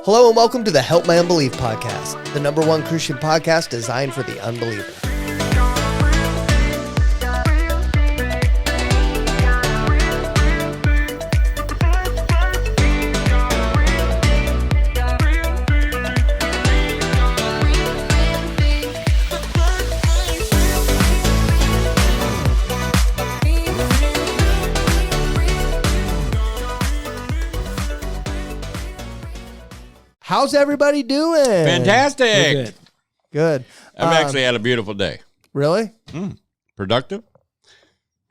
Hello and welcome to the Help My Unbelief podcast, the number one Christian podcast designed for the unbeliever. How's everybody doing? Fantastic. Good. I've actually had a beautiful day. Really? Productive.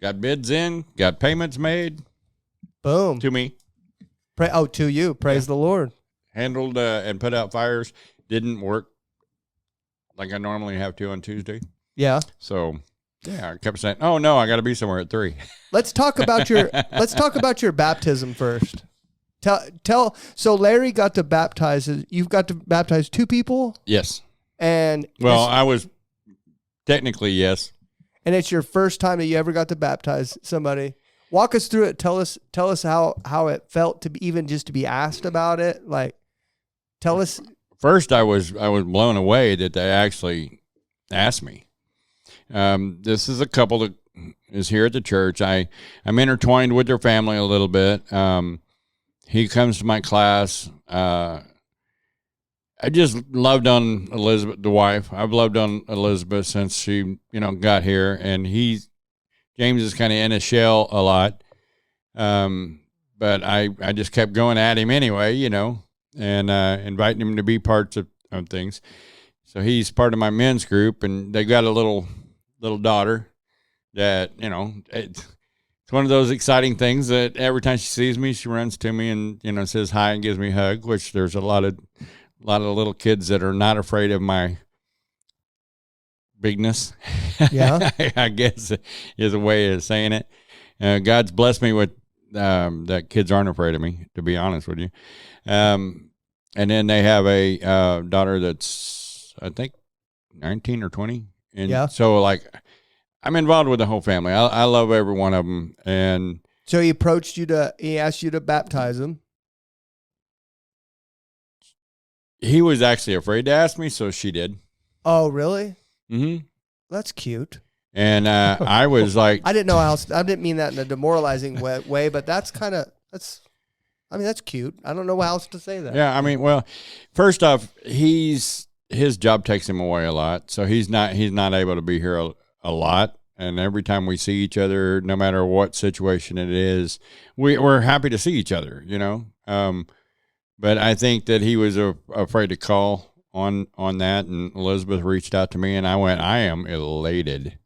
Got bids in. Got payments made. Boom. To me. To you. Praise the Lord. Handled and put out fires. Didn't work like I normally have to on Tuesday. Yeah. So, yeah, I kept saying, "Oh no, I got to be somewhere at 3." Let's talk about your baptism first. So Larry got to baptize. You've got to baptize 2 people? Yes. And I was technically yes. And it's your first time that you ever got to baptize somebody. Walk us through it. Tell us how it felt to be, even just to be asked about it. Like, tell us. First, I was blown away that they actually asked me. This is a couple that is here at the church. I'm intertwined with their family a little bit. He comes to my class. I just loved on Elizabeth, the wife. I've loved on Elizabeth since she, got here. And James is kind of in a shell a lot. But I just kept going at him anyway, and inviting him to be parts of things. So he's part of my men's group, and they got a little daughter that, it's one of those exciting things that every time she sees me, she runs to me and, says hi and gives me a hug, which there's a lot of little kids that are not afraid of my bigness. Yeah. I guess is a way of saying it. God's blessed me with that kids aren't afraid of me, to be honest with you. And then they have a daughter that's, I think, 19 or 20. And yeah. So, I'm involved with the whole family. I love every one of them. And so he asked you to baptize him. He was actually afraid to ask me, so she did. Oh, really? Mm-hmm. That's cute. And I was like, I didn't mean that in a demoralizing way, but that's cute. I don't know how else to say that. Yeah. First off, his job takes him away a lot. So he's not able to be here a lot. And every time we see each other, no matter what situation it is, we're happy to see each other, but I think that he was afraid to call on that. And Elizabeth reached out to me and I am elated.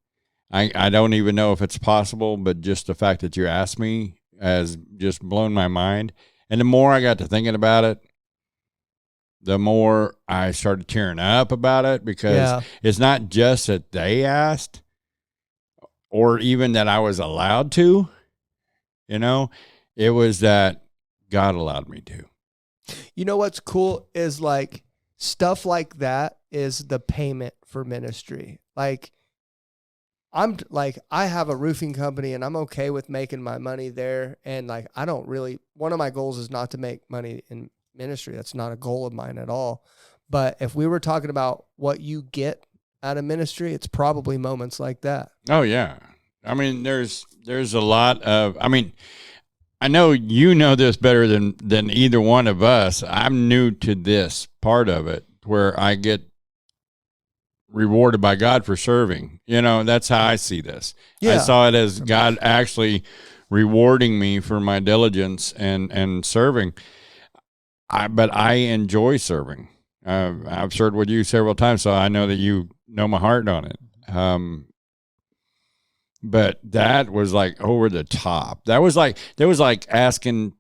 I don't even know if it's possible, but just the fact that you asked me has just blown my mind. And the more I got to thinking about it, the more I started tearing up about it, because it's not just that they asked or even that I was allowed to, it was that God allowed me to. You know what's cool is stuff like that is the payment for ministry. I have a roofing company and I'm okay with making my money there. And one of my goals is not to make money in ministry. That's not a goal of mine at all. But if we were talking about what you get out of ministry, it's probably moments like that. Oh yeah. There's a lot of, I know you know this better than either one of us. I'm new to this part of it where I get rewarded by God for serving. That's how I see this. Yeah. I saw it as God actually rewarding me for my diligence and serving. But I enjoy serving. I've served with you several times, so I know that you know my heart on it. But that was over the top. That was like asking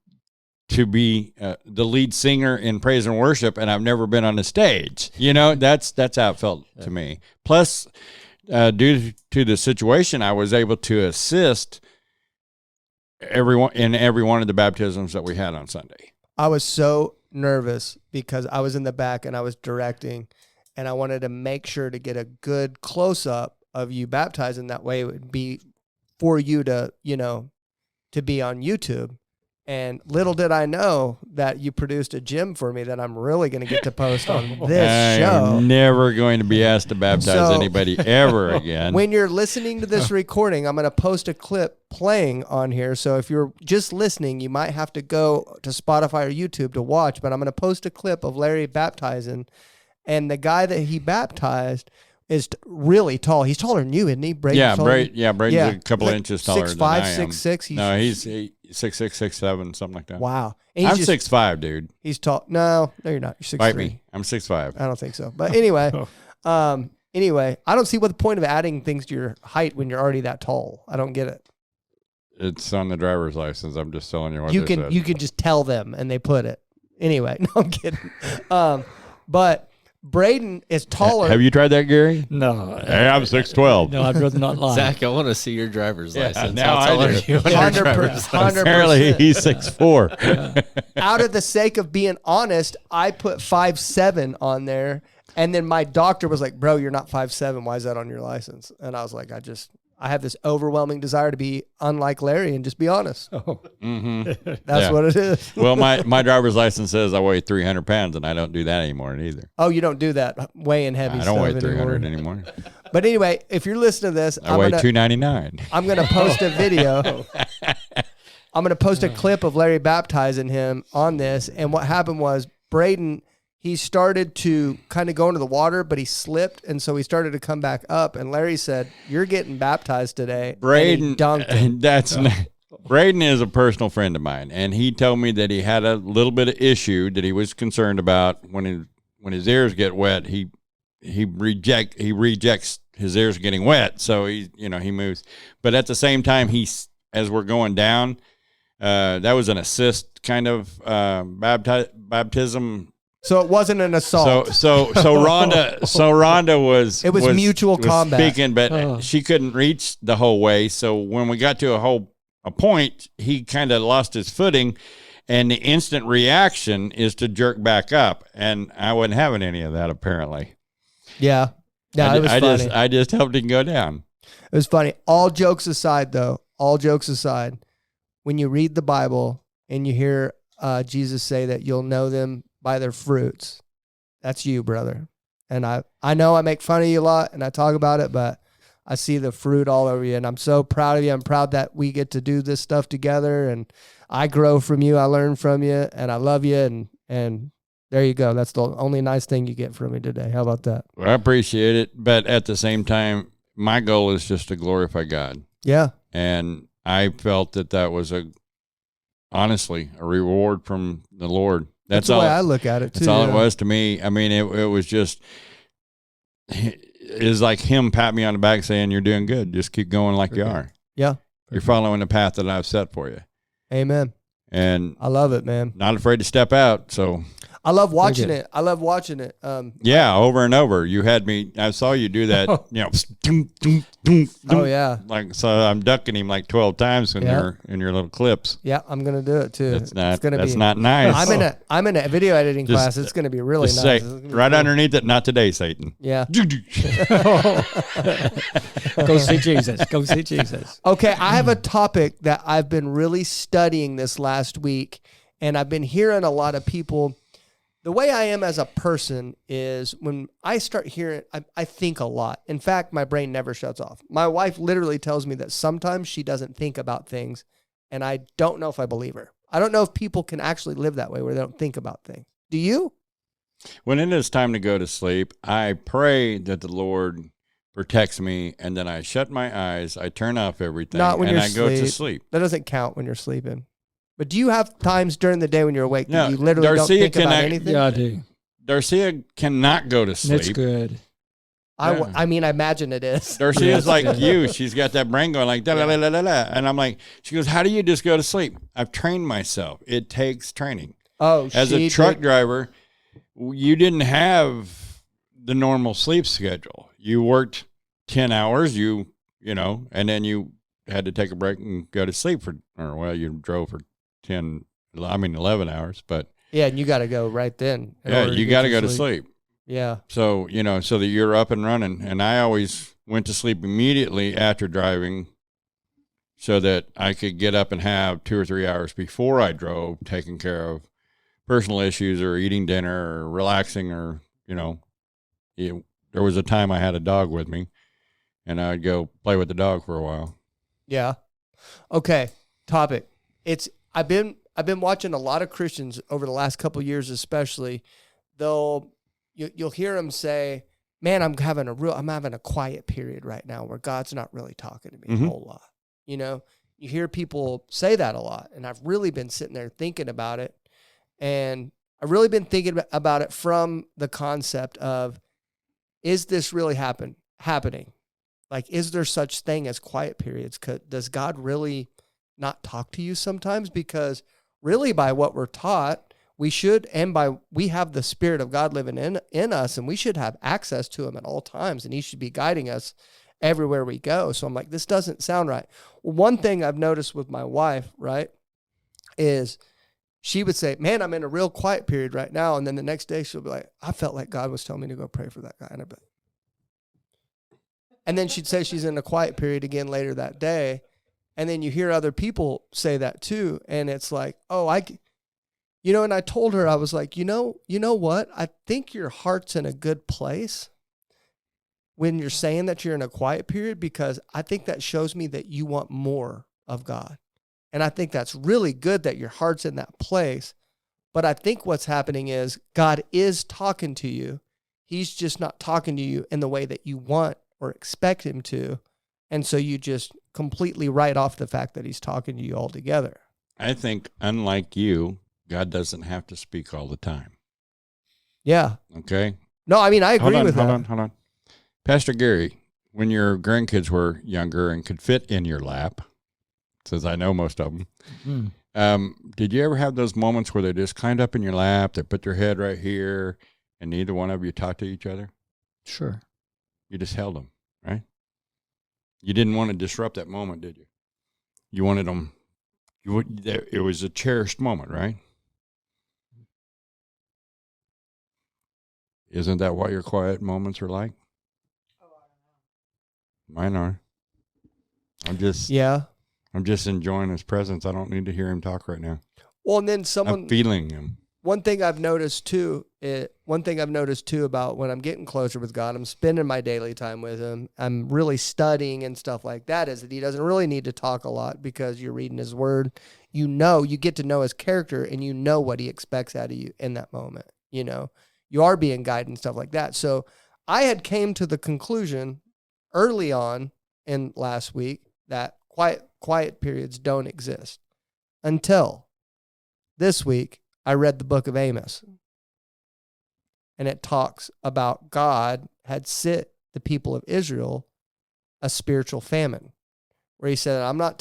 to be the lead singer in praise and worship, and I've never been on the stage. That's how it felt to me. Plus, due to the situation, I was able to assist everyone in every one of the baptisms that we had on Sunday. I was so nervous because I was in the back and I was directing, and I wanted to make sure to get a good close up of you baptizing. That way it would be for you to, to be on YouTube. And little did I know that you produced a gym for me that I'm really going to get to post on this show. I'm never going to be asked to baptize anybody ever again. When you're listening to this recording, I'm going to post a clip playing on here. So if you're just listening, you might have to go to Spotify or YouTube to watch. But I'm going to post a clip of Larry baptizing. And the guy that he baptized is really tall. He's taller than you, isn't he? Braden's a couple inches taller 6'5", than I am. 6'6". He's 6'6", 6'7", something like that. Wow. I'm 6'5", dude. He's tall. No, you're not. You're 6'3". Fight me. I'm 6'5". I don't think so. But anyway, I don't see what the point of adding things to your height when you're already that tall. I don't get it. It's on the driver's license. I'm just telling you what you can just tell them and they put it. Anyway, no, I'm kidding. But Braden is taller. Have you tried that, Gary? No. Hey, I'm 6'12". No, I'd rather not lie. Zach, I want to see your driver's license. Now How tall I are do. you on your driver's license? Apparently he's 6'4". Out of the sake of being honest, I put 5'7" on there. And then my doctor was like, bro, you're not 5'7". Why is that on your license? And I was like, I have this overwhelming desire to be unlike Larry and just be honest. Oh. Mm-hmm. That's what it is. Well, my driver's license says I weigh 300 pounds, and I don't do that anymore either. Oh, you don't do that weighing heavy stuff I don't weigh 300 anymore. anymore. But anyway, if you're listening to this, I weigh 299. I'm going to post a video. I'm going to post a clip of Larry baptizing him on this. And what happened was Braden, he started to kind of go into the water, but he slipped. And so he started to come back up. And Larry said, you're getting baptized today. Braden, dunked him. Braden is a personal friend of mine. And he told me that he had a little bit of issue that he was concerned about when his ears get wet. He rejects his ears getting wet. So he moves. But at the same time, as we're going down, that was an assist kind of baptism. So it wasn't an assault. So Rhonda was mutual combat speaking, but she couldn't reach the whole way. So when we got to a point, he kind of lost his footing, and the instant reaction is to jerk back up, and I wasn't having any of that apparently. Yeah, it was funny. I just helped him go down. It was funny. All jokes aside, when you read the Bible and you hear Jesus say that you'll know them by their fruits, that's you, brother. And I know I make fun of you a lot and I talk about it, but I see the fruit all over you, and I'm so proud of you. I'm proud that we get to do this stuff together, and I grow from you. I learn from you, and I love you, and there you go. That's the only nice thing you get from me today. How about that? Well, I appreciate it, but at the same time, my goal is just to glorify God. Yeah. And I felt that was honestly a reward from the Lord. That's the all, way I look at it, too. That's all it was to me. I mean, it was just, it's like him patting me on the back saying, you're doing good. Just keep going like you are. Yeah. You're following the path that I've set for you. Amen. And I love it, man. Not afraid to step out. So I love watching it. Yeah, over and over. You had me. I saw you do that. Oh yeah. Like, so I'm ducking him like 12 times in your little clips. Yeah, I'm gonna do it too. That's not nice. I'm in a video editing class. It's gonna be really nice. Say, right underneath it. Not today, Satan. Yeah. Go see Jesus. Go see Jesus. Okay, I have a topic that I've been really studying this last week, and I've been hearing a lot of people. The way I am as a person is when I start hearing, I think a lot. In fact, my brain never shuts off. My wife literally tells me that sometimes she doesn't think about things, and I don't know if I believe her. I don't know if people can actually live that way where they don't think about things. Do you? When it is time to go to sleep, I pray that the Lord protects me, and then I shut my eyes, I turn off everything, and I go to sleep. That doesn't count when you're sleeping. But do you have times during the day when you're awake that you literally Darcia don't think about anything? Yeah, I do. Darcia cannot go to sleep. That's good. I imagine it is. Darcia is like you. She's got that brain going like, da, da, da, da, da, da. And I'm like, she goes, how do you just go to sleep? I've trained myself. It takes training. Oh, as a truck driver, you didn't have the normal sleep schedule. You worked 10 hours, you know, and then you had to take a break and go to sleep you drove for 11 hours, but yeah, and you got to go right then. Yeah, you got to go to sleep. Yeah. So, so that you're up and running. And I always went to sleep immediately after driving so that I could get up and have 2 or 3 hours before I drove, taking care of personal issues or eating dinner or relaxing or, there was a time I had a dog with me and I'd go play with the dog for a while. Yeah. Okay. Topic. I've been watching a lot of Christians over the last couple of years, especially. You'll hear them say, "Man, I'm having a quiet period right now where God's not really talking to me a whole lot." You hear people say that a lot, and I've really been sitting there thinking about it, and I've really been thinking about it from the concept of, is this really happening? Like, is there such thing as quiet periods? Does God really not talk to you sometimes? Because really, by what we're taught, we have the Spirit of God living in us, and we should have access to him at all times, and he should be guiding us everywhere we go. So I'm like, this doesn't sound right. Well, one thing I've noticed with my wife, right, is she would say, "Man, I'm in a real quiet period right now." And then the next day she'll be like, "I felt like God was telling me to go pray for that guy." And then she'd say she's in a quiet period again later that day. And then you hear other people say that too. And it's like, and I told her, I was like, you know what? I think your heart's in a good place when you're saying that you're in a quiet period, because I think that shows me that you want more of God. And I think that's really good that your heart's in that place. But I think what's happening is God is talking to you. He's just not talking to you in the way that you want or expect him to. And so you just completely write off the fact that he's talking to you altogether. I think, unlike you, God doesn't have to speak all the time. Yeah. Okay? No, I mean, I agree with that. Hold on. Pastor Gary, when your grandkids were younger and could fit in your lap, since I know most of them, did you ever have those moments where they just climbed up in your lap, they put their head right here, and neither one of you talked to each other? Sure. You just held them, right? You didn't want to disrupt that moment, did you? You wanted them. It was a cherished moment, right? Isn't that what your quiet moments are like? Mine are. I'm just enjoying his presence. I don't need to hear him talk right now. Well, and then I'm feeling him. One thing I've noticed too about when I'm getting closer with God, I'm spending my daily time with him, I'm really studying and stuff like that, is that he doesn't really need to talk a lot, because you're reading his word. You get to know his character, and you know what he expects out of you in that moment. You are being guided and stuff like that. So I had came to the conclusion early on in last week that quiet periods don't exist, until this week I read the book of Amos, and it talks about God had sent the people of Israel a spiritual famine, where he said, I'm not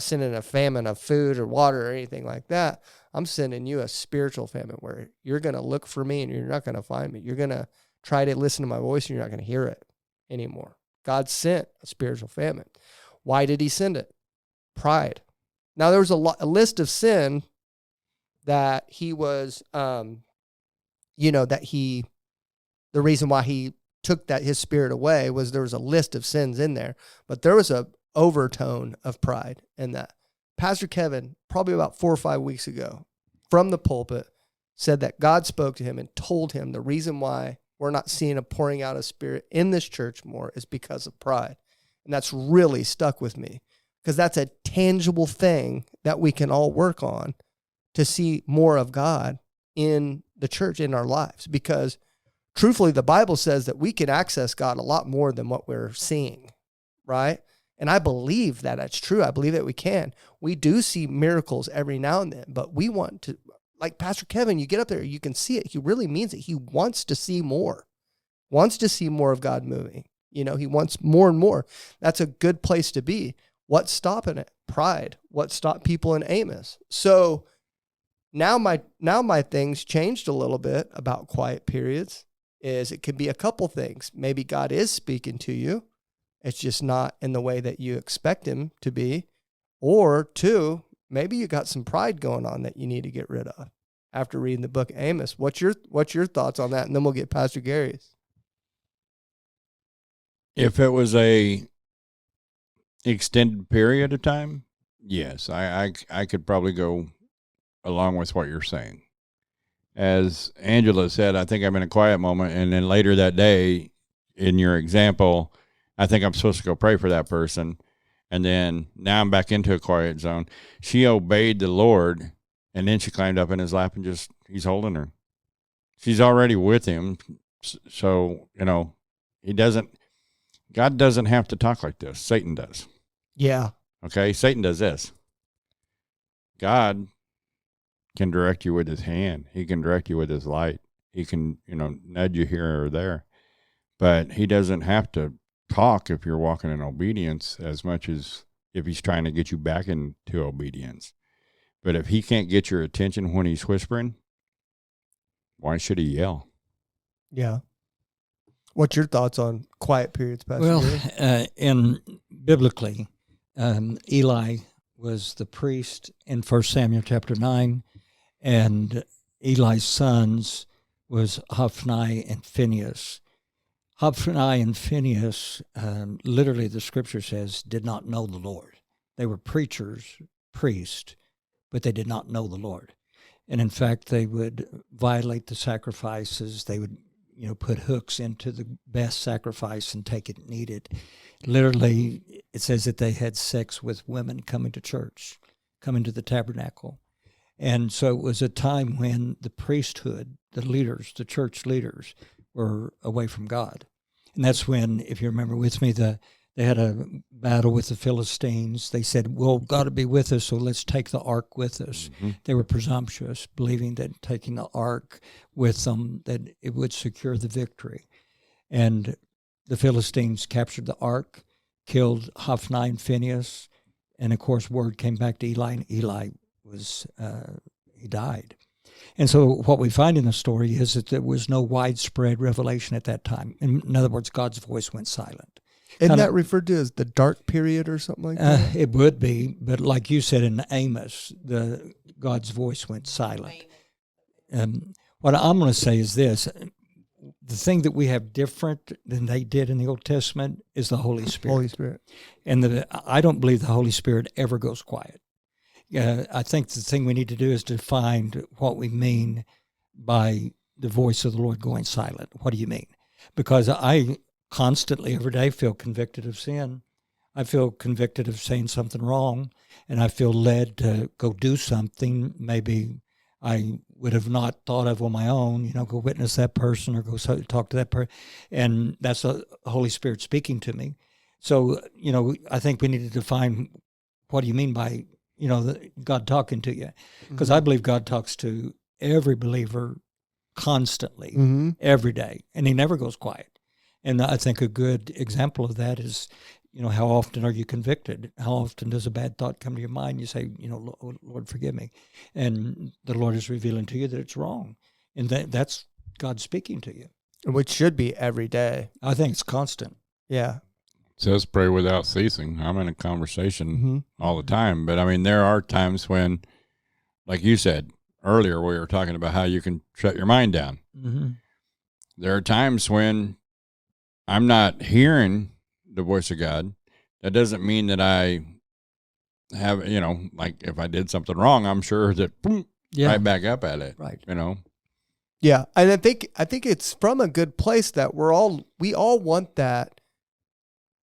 sending a famine of food or water or anything like that. I'm sending you a spiritual famine where you're going to look for me and you're not going to find me. You're going to try to listen to my voice and you're not going to hear it anymore. God sent a spiritual famine. Why did he send it? Pride. Now, there was a list of sin that he was, the reason why he took his spirit away was there was a list of sins in there, but there was a overtone of pride in that. Pastor Kevin, probably about 4 or 5 weeks ago, from the pulpit, said that God spoke to him and told him the reason why we're not seeing a pouring out of spirit in this church more is because of pride. And that's really stuck with me, because that's a tangible thing that we can all work on to see more of God in the church, in our lives. Because truthfully, the Bible says that we can access God a lot more than what we're seeing, right? And I believe that that's true. I believe that we can. We do see miracles every now and then, but we want to, like Pastor Kevin, you get up there, you can see it. He really means it. He wants to see more of God moving. He wants more and more. That's a good place to be. What's stopping it? Pride. What stopped people in Amos? So now my things changed a little bit about quiet periods. Is it could be a couple things. Maybe God is speaking to you. It's just not in the way that you expect him to be. Or 2, maybe you got some pride going on that you need to get rid of after reading the book of Amos. What's your thoughts on that? And then we'll get Pastor Gary's. If it was a extended period of time, yes, I could probably go along with what you're saying. As Angela said, I think I'm in a quiet moment, and then later that day, in your example, I think I'm supposed to go pray for that person, and then now I'm back into a quiet zone. She obeyed the Lord, and then she climbed up in his lap and just, he's holding her. She's already with him, so, God doesn't have to talk like this. Satan does. Yeah. Okay, Satan does this. God can direct you with his hand. He can direct you with his light. He can, nudge you here or there. But he doesn't have to talk if you're walking in obedience as much as if he's trying to get you back into obedience. But if he can't get your attention when he's whispering, why should he yell? Yeah. What's your thoughts on quiet periods, Pastor? Well, biblically, Eli was the priest in 1 Samuel chapter 9, and Eli's sons was Hophni and Phinehas. Hophni and Phinehas, literally the scripture says, did not know the Lord. They were preachers, priests, but they did not know the Lord. And in fact, they would violate the sacrifices. They would, put hooks into the best sacrifice and take it and eat it. Literally, it says that they had sex with women coming to church, coming to the tabernacle. And so it was a time when the priesthood, the leaders, the church leaders, were away from God. And that's when, if you remember with me, they had a battle with the Philistines. They said, well, God will be with us, so let's take the ark with us. Mm-hmm. They were presumptuous, believing that taking the ark with them, that it would secure the victory. And the Philistines captured the ark, killed Hophni and Phinehas, and of course, word came back to Eli, and Eli was, he died. And so what we find in the story is that there was no widespread revelation at that time. In other words, God's voice went silent. Isn't that referred to as the dark period or something like that? It would be, but like you said in Amos, God's voice went silent. What I'm going to say is this. The thing that we have different than they did in the Old Testament is the Holy Spirit. Holy Spirit. And I don't believe the Holy Spirit ever goes quiet. I think the thing we need to do is define what we mean by the voice of the Lord going silent. What do you mean? Because I constantly, every day, feel convicted of sin. I feel convicted of saying something wrong, and I feel led to go do something maybe I would have not thought of on my own, go witness that person or go talk to that person. And that's the Holy Spirit speaking to me. So, I think we need to define what do you mean by God talking to you, because I believe God talks to every believer constantly, every day, and he never goes quiet. And I think a good example of that is, how often are you convicted? How often does a bad thought come to your mind? You say, Lord, forgive me. And the Lord is revealing to you that it's wrong. And that's God speaking to you. Which should be every day. I think it's constant. Yeah. It says pray without ceasing. I'm in a conversation all the time. But, there are times when, like you said earlier, we were talking about how you can shut your mind down. Mm-hmm. There are times when I'm not hearing the voice of God. That doesn't mean that I have, like if I did something wrong, I'm sure that right back up at it. Right. Yeah. And I think it's from a good place that we all want that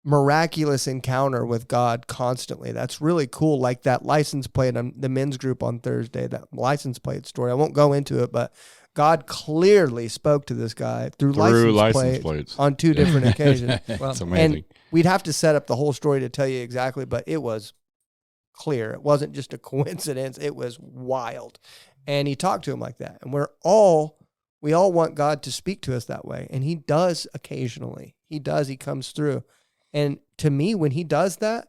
miraculous encounter with God constantly. That's really cool. Like that license plate on the men's group on Thursday, that license plate story. I won't go into it, but God clearly spoke to this guy through license plates on two different occasions. It's amazing. And we'd have to set up the whole story to tell you exactly, but it was clear. It wasn't just a coincidence. It was wild. And he talked to him like that. And we all want God to speak to us that way. And he does occasionally. He comes through. And to me, when he does that,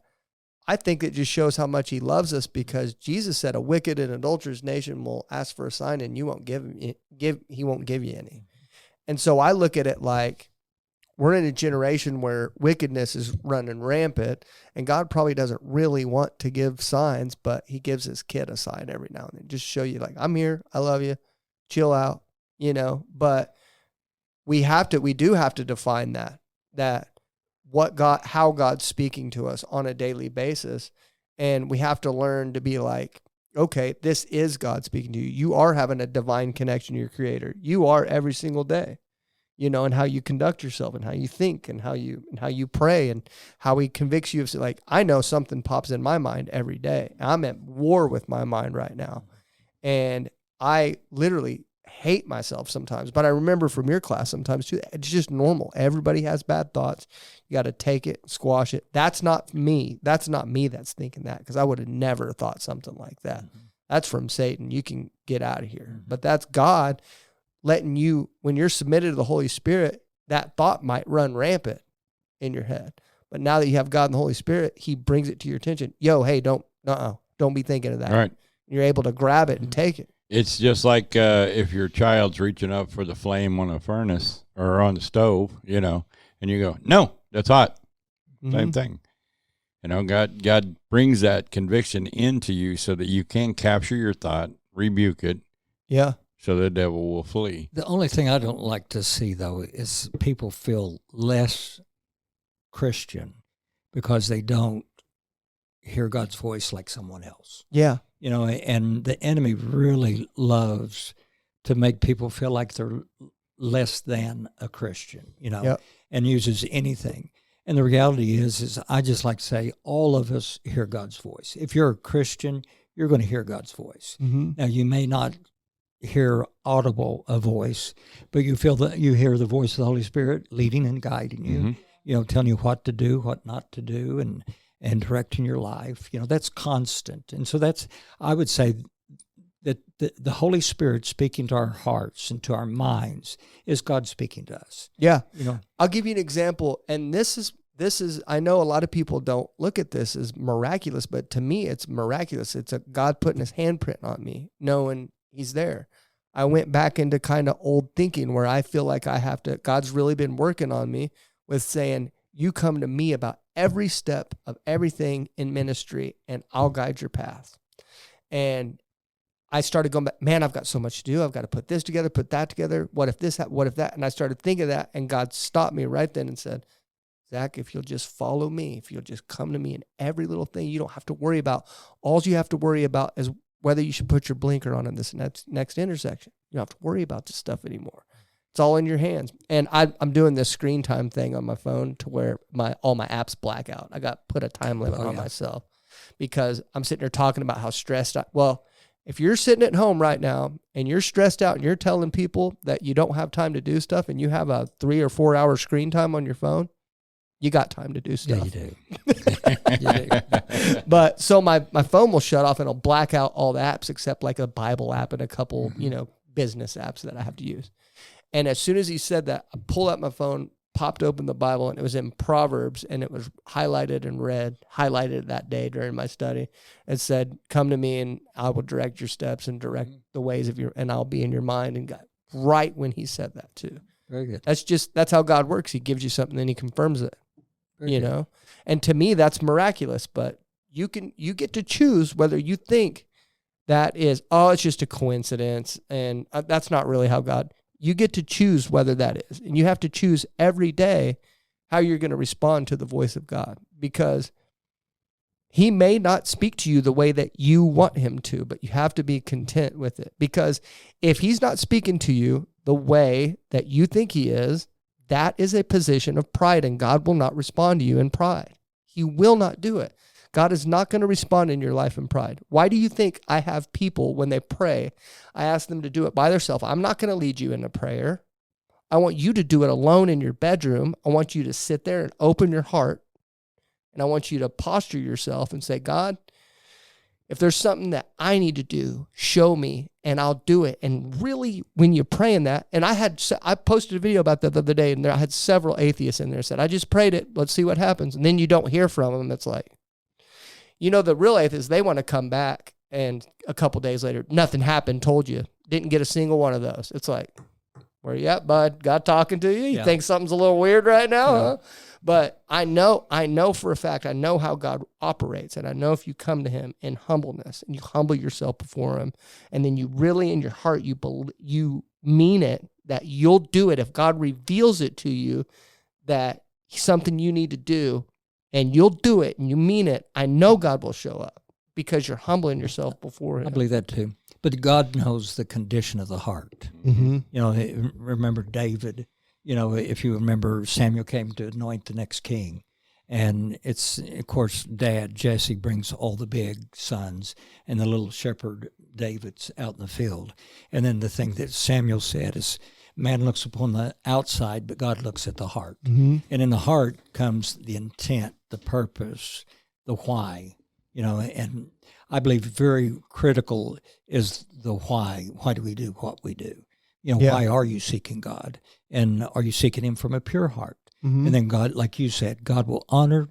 I think it just shows how much he loves us, because Jesus said a wicked and adulterous nation will ask for a sign and he won't give you any. And so I look at it like we're in a generation where wickedness is running rampant, and God probably doesn't really want to give signs, but he gives his kid a sign every now and then. Just show you like, I'm here, I love you, chill out, but we do have to define that how God's speaking to us on a daily basis. And we have to learn to be like, okay, this is God speaking to you. You are having a divine connection to your creator. You are every single day, and how you conduct yourself and how you think and how you pray and how he convicts you of, like, I know something pops in my mind every day. I'm at war with my mind right now. And I literally hate myself sometimes, but I remember from your class sometimes too, it's just normal. Everybody has bad thoughts. You got to take it, squash it. That's not me. That's not me that's thinking that, because I would have never thought something like that. Mm-hmm. That's from Satan. You can get out of here. Mm-hmm. But that's God letting you, when you're submitted to the Holy Spirit, that thought might run rampant in your head. But now that you have God and the Holy Spirit, he brings it to your attention. Yo, hey, don't be thinking of that. Right. You're able to grab it and take it. It's just like if your child's reaching up for the flame on a furnace or on the stove, and you go, no, that's hot. Mm-hmm. Same thing. God brings that conviction into you so that you can capture your thought, rebuke it. Yeah. So the devil will flee. The only thing I don't like to see, though, is people feel less Christian because they don't hear God's voice like someone else. Yeah. And the enemy really loves to make people feel like they're less than a Christian, Yep. and uses anything. And the reality is I just like to say all of us hear God's voice. If you're a Christian, you're going to hear God's voice. Mm-hmm. Now, you may not hear a voice, but you hear the voice of the Holy Spirit leading and guiding you, mm-hmm. Telling you what to do, what not to do, and directing your life. That's constant. And so I would say that the Holy Spirit speaking to our hearts and to our minds is God speaking to us. Yeah. I'll give you an example. And this is, I know a lot of people don't look at this as miraculous, but to me, it's miraculous. It's a God putting his handprint on me, knowing he's there. I went back into kind of old thinking where I feel like God's really been working on me with saying, you come to me about every step of everything in ministry and I'll guide your path. And I started going back, man, I've got so much to do. I've got to put this together, put that together. What if this, what if that? And I started thinking of that, and God stopped me right then and said, Zach, if you'll just follow me, if you'll just come to me in every little thing, you don't have to worry about. All you have to worry about is whether you should put your blinker on in this next intersection. You don't have to worry about this stuff anymore. It's all in your hands. And I'm doing this screen time thing on my phone to where all my apps black out. I put a time limit on myself because I'm sitting there talking about how stressed if you're sitting at home right now and you're stressed out and you're telling people that you don't have time to do stuff and you have a 3 or 4 hour screen time on your phone, you got time to do stuff. Yeah, you do. But so my phone will shut off and it'll black out all the apps except like a Bible app and a couple, business apps that I have to use. And as soon as he said that, I pulled out my phone, popped open the Bible, and it was in Proverbs, and it was highlighted that day during my study. It said, come to me and I will direct your steps and direct the ways of and I'll be in your mind. And God, right when he said that too. Very good. That's how God works. He gives you something and he confirms it, Very good. And to me, that's miraculous, but you get to choose whether you think that is, it's just a coincidence. And that's not really how God. You get to choose whether that is. And you have to choose every day how you're going to respond to the voice of God, because he may not speak to you the way that you want him to, but you have to be content with it. Because if he's not speaking to you the way that you think he is, that is a position of pride, and God will not respond to you in pride. He will not do it. God is not going to respond in your life in pride. Why do you think I have people, when they pray, I ask them to do it by themselves? I'm not going to lead you in a prayer. I want you to do it alone in your bedroom. I want you to sit there and open your heart. And I want you to posture yourself and say, God, if there's something that I need to do, show me and I'll do it. And really, when you're praying that, and I posted a video about that the other day, and I had several atheists in there said, I just prayed it. Let's see what happens. And then you don't hear from them. It's like, the real atheists, they want to come back and a couple days later, nothing happened, told you. Didn't get a single one of those. It's like, where you at, bud? God talking to you? You think something's a little weird right now, huh? But I know for a fact, I know how God operates. And I know if you come to him in humbleness and you humble yourself before him, and then you really in your heart, you mean it, that you'll do it. If God reveals it to you, that something you need to do, and you'll do it and you mean it, I know God will show up because you're humbling yourself before him. I believe that too. But God knows the condition of the heart. Mm-hmm. You know, remember David, you know, if you remember, Samuel came to anoint the next king. And it's, of course, Dad, Jesse, brings all the big sons, and the little shepherd, David's out in the field. And then the thing that Samuel said is, man looks upon the outside, but God looks at the heart. Mm-hmm. And in the heart comes the intent, the purpose, the why, you know, and I believe very critical is the why. Why do we do what we do? You know, why are you seeking God? And are you seeking him from a pure heart? Mm-hmm. And then God, like you said, God will honor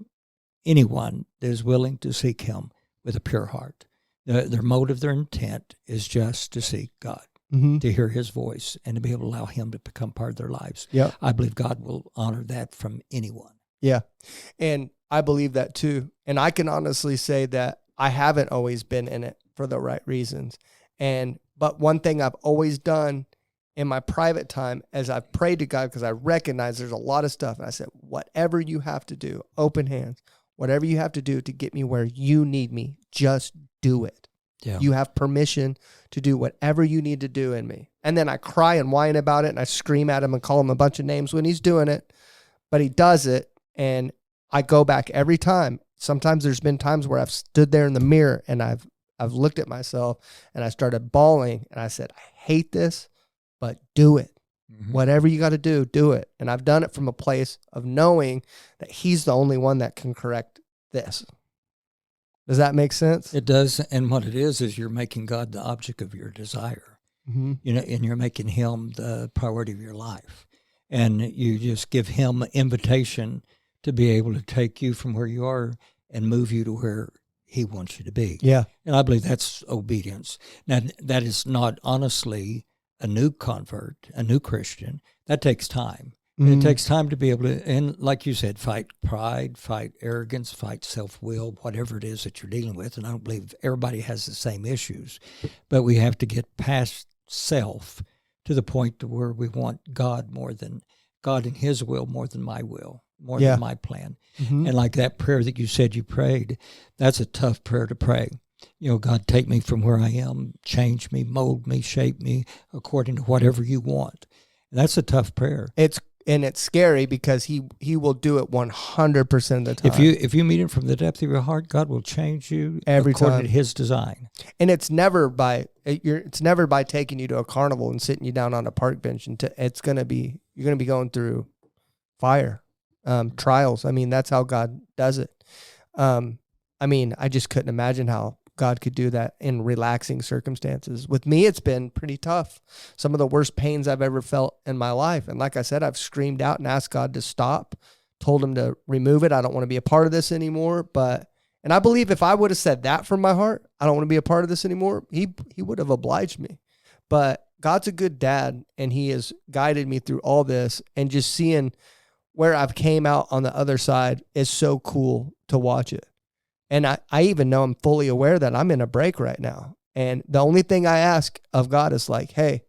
anyone that is willing to seek him with a pure heart. Their motive, their intent is just to seek God, to hear his voice, and to be able to allow him to become part of their lives. Yep. I believe God will honor that from anyone. Yeah. And I believe that too. And I can honestly say that I haven't always been in it for the right reasons. But one thing I've always done in my private time as I've prayed to God, because I recognize there's a lot of stuff. And I said, whatever you have to do, open hands, whatever you have to do to get me where you need me, just do it. Yeah. You have permission to do whatever you need to do in me. And then I cry and whine about it, and I scream at him and call him a bunch of names when he's doing it, but he does it. And I go back every time. Sometimes there's been times where I've stood there in the mirror and I've looked at myself and I started bawling, and I said, I hate this, but do it. Mm-hmm. Whatever you got to do it. And I've done it from a place of knowing that he's the only one that can correct this. Does that make sense? It does. And what it is you're making God the object of your desire. Mm-hmm. You know, and you're making him the priority of your life. And you just give him an invitation to be able to take you from where you are and move you to where he wants you to be. Yeah. And I believe that's obedience. Now, that is not honestly a new convert, a new Christian. That takes time. And it takes time to be able to, and like you said, fight pride, fight arrogance, fight self-will, whatever it is that you're dealing with. And I don't believe everybody has the same issues. But we have to get past self to the point to where we want God more than, God and his will more than my will, more than my plan. Mm-hmm. And like that prayer that you said you prayed, that's a tough prayer to pray. You know, God, take me from where I am, change me, mold me, shape me according to whatever you want. And that's a tough prayer. It's scary because he will do it 100% of the time. If you meet him from the depth of your heart, God will change you every according time to his design. And it's never by taking you to a carnival and sitting you down on a park bench. And you're going to be going through fire, trials. I mean, that's how God does it. I mean, I just couldn't imagine how God could do that in relaxing circumstances. With me, it's been pretty tough. Some of the worst pains I've ever felt in my life. And like I said, I've screamed out and asked God to stop, told him to remove it. I don't want to be a part of this anymore. And I believe if I would have said that from my heart, I don't want to be a part of this anymore, he would have obliged me. But God's a good dad, and he has guided me through all this, and just seeing where I've came out on the other side is so cool to watch it. And I even know I'm fully aware that I'm in a break right now. And the only thing I ask of God is like, hey,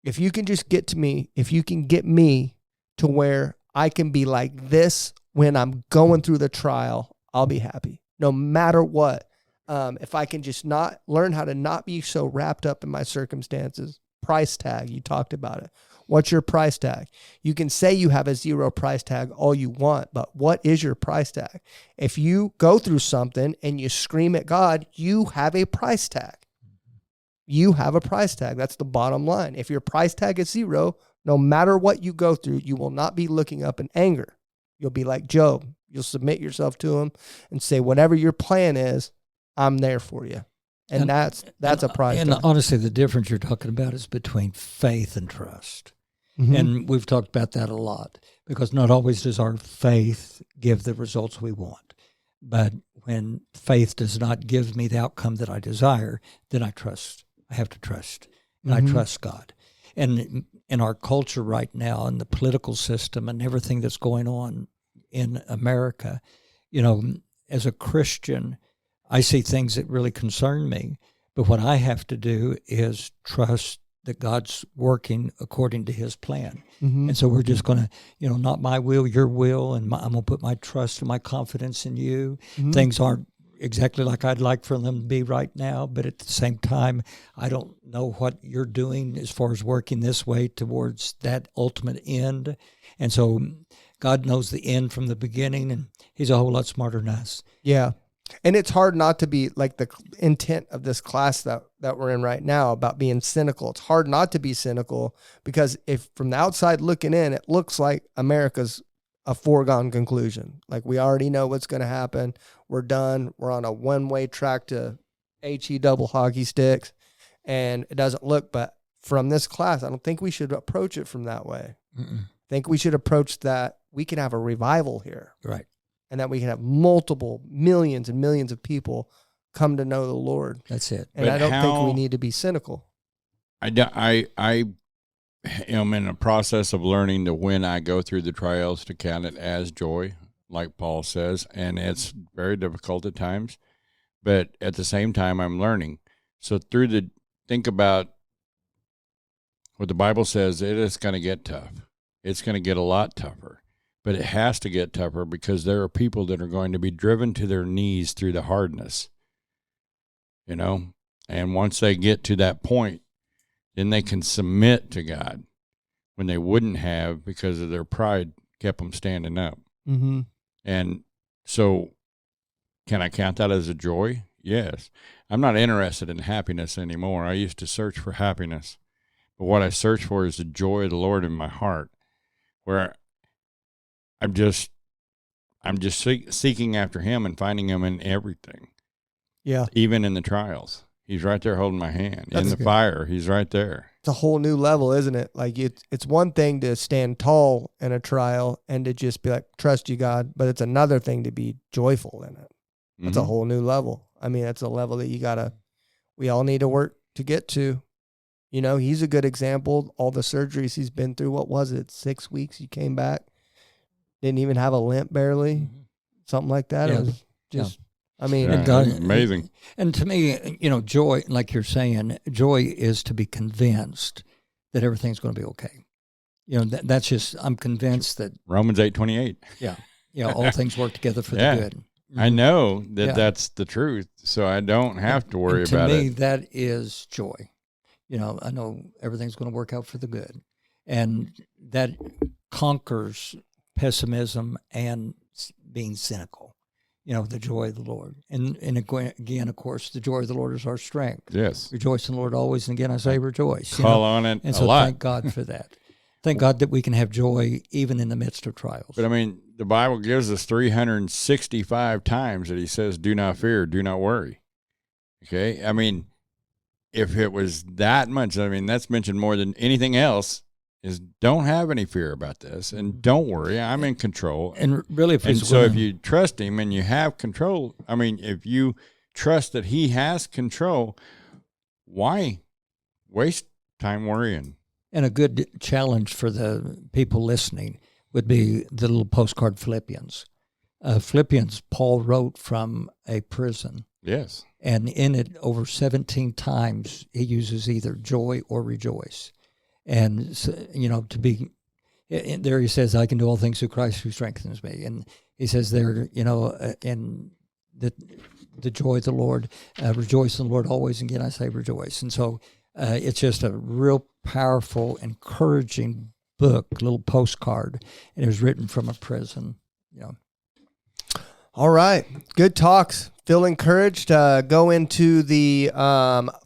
if you can just get to me, if you can get me to where I can be like this when I'm going through the trial, I'll be happy. No matter what. If I can just not learn how to not be so wrapped up in my circumstances. Price tag, you talked about it. What's your price tag? You can say you have a 0 price tag all you want, but what is your price tag? If you go through something and you scream at God, you have a price tag. You have a price tag. That's the bottom line. If your price tag is 0, no matter what you go through, you will not be looking up in anger. You'll be like Job. You'll submit yourself to him and say, whatever your plan is, I'm there for you. And that's a price tag. And honestly, the difference you're talking about is between faith and trust. Mm-hmm. And we've talked about that a lot, because not always does our faith give the results we want. But when faith does not give me the outcome that I desire, then I trust. I have to trust. And I trust God. And in our culture right now, and the political system and everything that's going on in America, you know, as a Christian, I see things that really concern me. But what I have to do is trust that God's working according to his plan. Mm-hmm. And so we're just going to, not my will, your will, and I'm going to put my trust and my confidence in you. Mm-hmm. Things aren't exactly like I'd like for them to be right now, but at the same time, I don't know what you're doing as far as working this way towards that ultimate end. And so God knows the end from the beginning, and he's a whole lot smarter than us. Yeah. And it's hard not to be, like the intent of this class that we're in right now about being cynical. It's hard not to be cynical, because if from the outside looking in, it looks like America's a foregone conclusion. Like, we already know what's going to happen. We're done. We're on a one-way track to HE double hockey sticks, and it doesn't look. But from this class, I don't think we should approach it from that way. Mm-mm. I think we should approach that we can have a revival here. Right. And that we can have multiple millions and millions of people come to know the Lord. That's it. And But I don't think how- we need to be cynical. I am in a process of learning to, when I go through the trials, to count it as joy, like Paul says, and it's very difficult at times. But at the same time, I'm learning. So think about what the Bible says. It is going to get tough. It's going to get a lot tougher. But it has to get tougher, because there are people that are going to be driven to their knees through the hardness, and once they get to that point, then they can submit to God when they wouldn't have, because of their pride kept them standing up. Mm-hmm. And so, can I count that as a joy? Yes. I'm not interested in happiness anymore. I used to search for happiness, but what I search for is the joy of the Lord in my heart, where I'm just seeking after him and finding him in everything. Yeah. Even in the trials. He's right there holding my hand. That's in the good. fire, he's right there. It's a whole new level, isn't it? Like, it's one thing to stand tall in a trial and to just be like, trust you, God. But it's another thing to be joyful in it. It's a Mhm. whole new level. I mean, that's a level that we all need to work to get to. He's a good example. All the surgeries he's been through. What was it? 6 weeks he came back. Didn't even have a limp barely. Something like that. Yeah. It was just, I mean, Yeah, And God- amazing. And to me, joy, like you're saying, joy is to be convinced that everything's going to be okay. That's just, I'm convinced that, Romans 8:28. all things work together for Yeah. the good. I know that Yeah. that's the truth, so I don't have to worry And to about me, it. that is joy. I know everything's going to work out for the good. And that conquers pessimism and being cynical. The joy of the Lord. And again, of course, the joy of the Lord is our strength. Yes. Rejoice in the Lord always. And again, I say rejoice. Call on it And a so lot. thank God for that. Thank God that we can have joy even in the midst of trials. But I mean, the Bible gives us 365 times that he says, do not fear, do not worry. Okay? I mean, if it was that much, that's mentioned more than anything else, is don't have any fear about this and don't worry. I'm in control. And really, if And it's so gonna- if you trust him and you have control, if you trust that he has control, why waste time worrying? And a good challenge for the people listening would be the little postcard Philippians. Philippians, Paul wrote from a prison. Yes. And in it, over 17 times, he uses either joy or rejoice. And, to be, there he says, I can do all things through Christ who strengthens me. And he says there, and the joy of the Lord, rejoice in the Lord always. And again, I say rejoice. And so it's just a real powerful, encouraging book, little postcard. And it was written from a prison, all right. Good talks. Feel encouraged. Go into the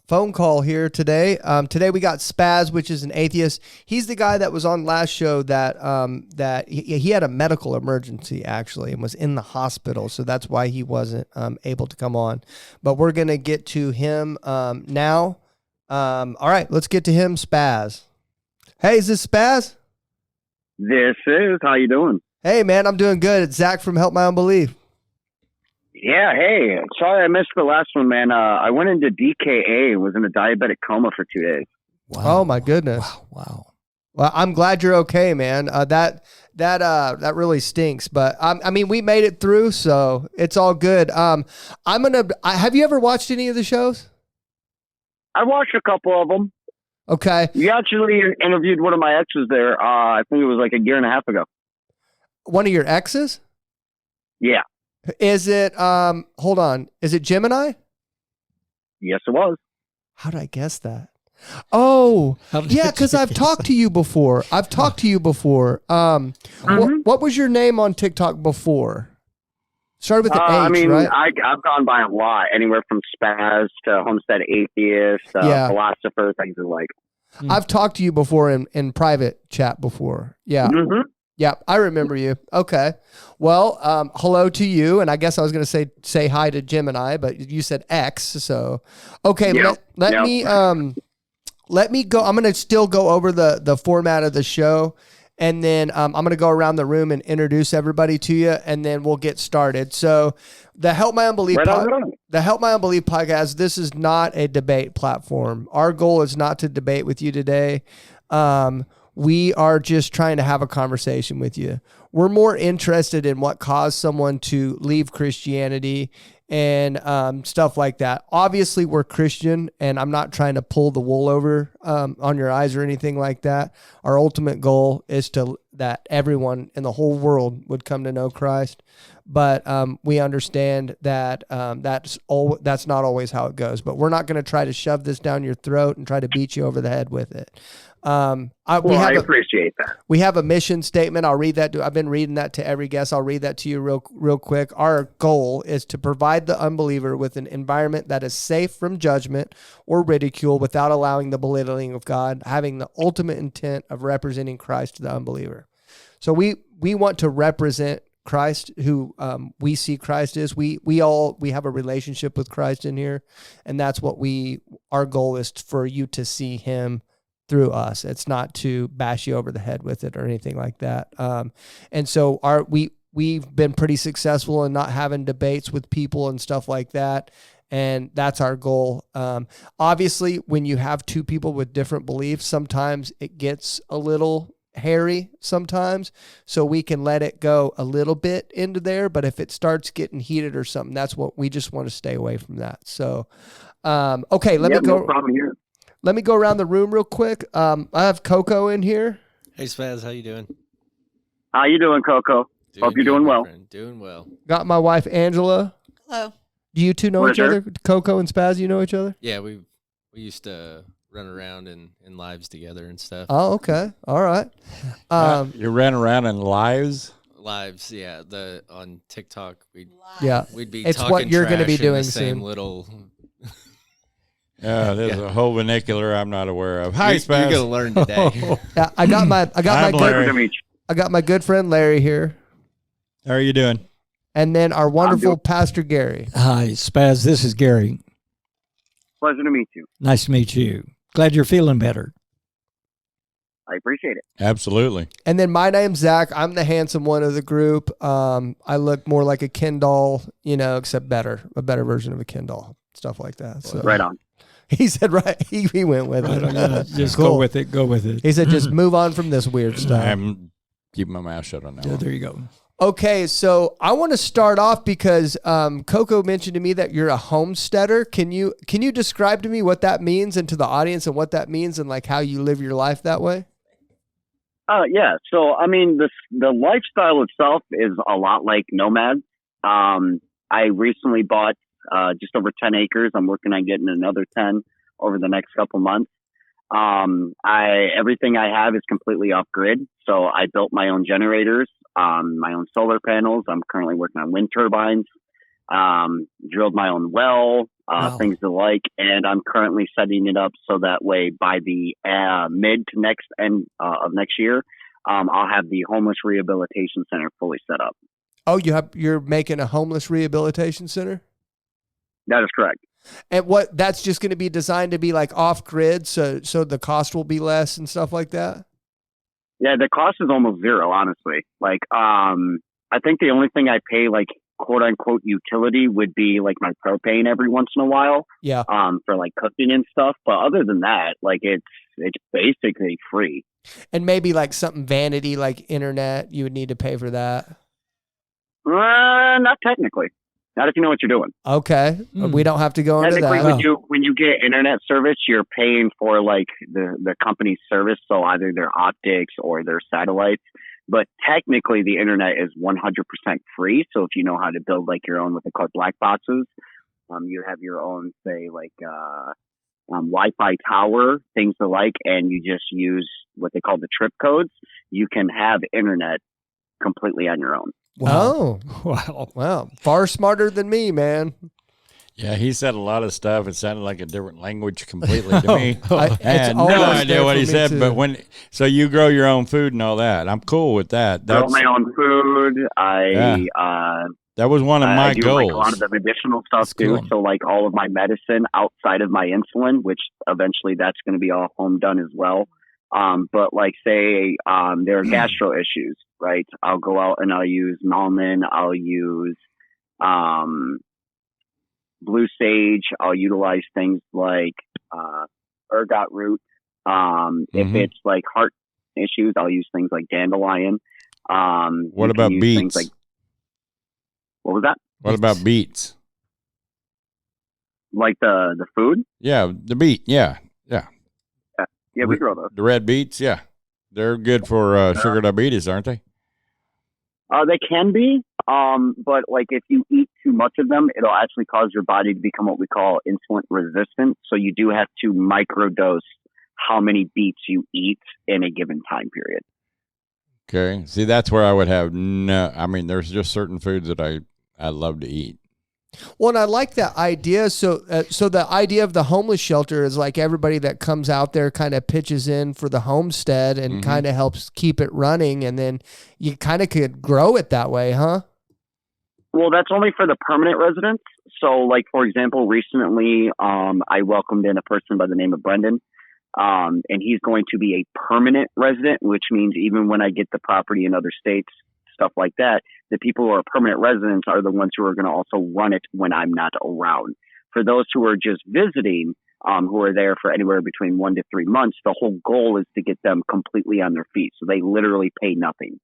phone call here today. Today we got Spaz, which is an atheist. He's the guy that was on last show that he had a medical emergency actually and was in the hospital, so that's why he wasn't able to come on. But we're gonna get to him now. All right, let's get to him. Spaz. Hey, is this Spaz? This is. How you doing? Hey, man, I'm doing good. It's Zach from Help My Unbelief. Yeah, hey. Sorry I missed the last one, man. I went into DKA, was in a diabetic coma for 2 days. Oh, my goodness. Wow. Well, I'm glad you're okay, man. That really stinks, but we made it through, so it's all good. Have you ever watched any of the shows? I watched a couple of them. Okay. You actually interviewed one of my exes there. I think it was like a year and a half ago. One of your exes? Yeah. Is it, hold on. Is it Gemini? Yes, it was. How did I guess that? Oh, How did yeah, you because I've guess talked to you before. What was your name on TikTok before? Started with the H, I mean, right? I've gone by a lot, anywhere from Spaz to Homestead Atheist, Yeah. Philosopher, things like. I've talked to you before in private chat before. Yeah. Mm-hmm. Yeah, I remember you. Okay. Well, hello to you. And I guess I was going to say hi to Gemini, but you said X. So, okay, let me go. I'm going to still go over the format of the show. And then I'm going to go around the room and introduce everybody to you, and then we'll get started. So the Help My Unbelief podcast, this is not a debate platform. Our goal is not to debate with you today. We are just trying to have a conversation with you. We're more interested in what caused someone to leave Christianity and stuff like that. Obviously, we're Christian, and I'm not trying to pull the wool over on your eyes or anything like that. Our ultimate goal is that everyone in the whole world would come to know Christ. But we understand that that's not always how it goes. But we're not going to try to shove this down your throat and try to beat you over the head with it. I appreciate that. We have a mission statement. I'll read that. I've been reading that to every guest. I'll read that to you real quick. Our goal is to provide the unbeliever with an environment that is safe from judgment or ridicule without allowing the belittling of God, having the ultimate intent of representing Christ to the unbeliever. So we want to represent Christ, who we see Christ is. We have a relationship with Christ in here, and that's what our goal is for you to see him through us. It's not to bash you over the head with it or anything like that. And so we've been pretty successful in not having debates with people and stuff like that. And that's our goal. Obviously, when you have two people with different beliefs, sometimes it gets a little hairy sometimes, so we can let it go a little bit into there. But if it starts getting heated or something, that's what we just want to stay away from that. So, okay, let me go. No problem here. Let me go around the room real quick. I have Coco in here. Hey, Spaz, how you doing? How you doing, Coco? Hope you're doing well. Friend. Doing well. Got my wife, Angela. Hello. Do you two know each other? Coco and Spaz, you know each other? Yeah, we used to run around in lives together and stuff. Oh, okay. All right. You ran around in lives? Lives, yeah. On TikTok, we'd be it's talking what you're going to be doing the same soon. little. Yeah, there's a whole vernacular I'm not aware of. Hi, Spaz. You're gonna learn today. Yeah, I got my good friend Larry here, How are you doing? and then our wonderful Pastor Gary. Hi, Spaz. This is Gary. Pleasure to meet you. Nice to meet you. Glad you're feeling better. I appreciate it. Absolutely. And then my name's Zach. I'm the handsome one of the group. I look more like a Ken doll, except a better version of a Ken doll, stuff like that. So Right on. he said, right. He went with it. Just Cool. go with it. Go with it. He said, just move on from this weird stuff. I'm keeping my mouth shut on that Yeah, one. there you go. Okay, so I want to start off because Coco mentioned to me that you're a homesteader. Can you describe to me what that means and to the audience and what that means and like how you live your life that way? Yeah. So, I mean, the lifestyle itself is a lot like nomads. I recently bought just over 10 acres. I'm working on getting another 10 over the next couple months. Everything I have is completely off grid. So I built my own generators, my own solar panels. I'm currently working on wind turbines, drilled my own well, things alike. And I'm currently setting it up so that way by the mid to next end of next year, I'll have the homeless rehabilitation center fully set up. Oh, you're making a homeless rehabilitation center? That is correct. And that's just going to be designed to be like off grid, so the cost will be less and stuff like that? Yeah, the cost is almost zero, honestly. Like, I think the only thing I pay, like, quote unquote utility would be like my propane every once in a while. Yeah. For like cooking and stuff. But other than that, like it's basically free. And maybe like something vanity like internet, you would need to pay for that. Not technically. Not if you know what you're doing. Okay. We don't have to go into Technically, that. when you get internet service, you're paying for like the company's service, so either their optics or their satellites. But technically, the internet is 100% free. So if you know how to build like your own what they call black boxes, you have your own, say, like Wi-Fi tower, things alike, and you just use what they call the trip codes. You can have internet completely on your own. Wow. Wow. Wow. Far smarter than me, man. Yeah, he said a lot of stuff. It sounded like a different language completely to me. I had no always idea there what for he me, said, too. but so you grow your own food and all that. I'm cool with that. Grow That's my own food. that was one of my I do goals. like a lot of the medicinal stuff That's too. cool. So like all of my medicine outside of my insulin, which eventually that's going to be all home done as well. But like say there are gastro issues, right? I'll go out and I'll use Malmin. I'll use blue sage. I'll utilize things like ergot root. If it's like heart issues, I'll use things like dandelion. What about beets? What was that? What about beets? Like the food? Yeah, the beet. Yeah. Yeah, we grow those. The red beets, yeah. They're good for sugar diabetes, aren't they? They can be, but like if you eat too much of them, it'll actually cause your body to become what we call insulin resistant. So you do have to microdose how many beets you eat in a given time period. Okay. See, that's where I would have there's just certain foods that I love to eat. Well, and I like that idea. So the idea of the homeless shelter is like everybody that comes out there kind of pitches in for the homestead and kind of helps keep it running. And then you kind of could grow it that way, huh? Well, that's only for the permanent residents. So like, for example, recently, I welcomed in a person by the name of Brendan. And he's going to be a permanent resident, which means even when I get the property in other states, stuff like that, the people who are permanent residents are the ones who are going to also run it when I'm not around. For those who are just visiting, who are there for anywhere between 1 to 3 months, the whole goal is to get them completely on their feet. So they literally pay nothing.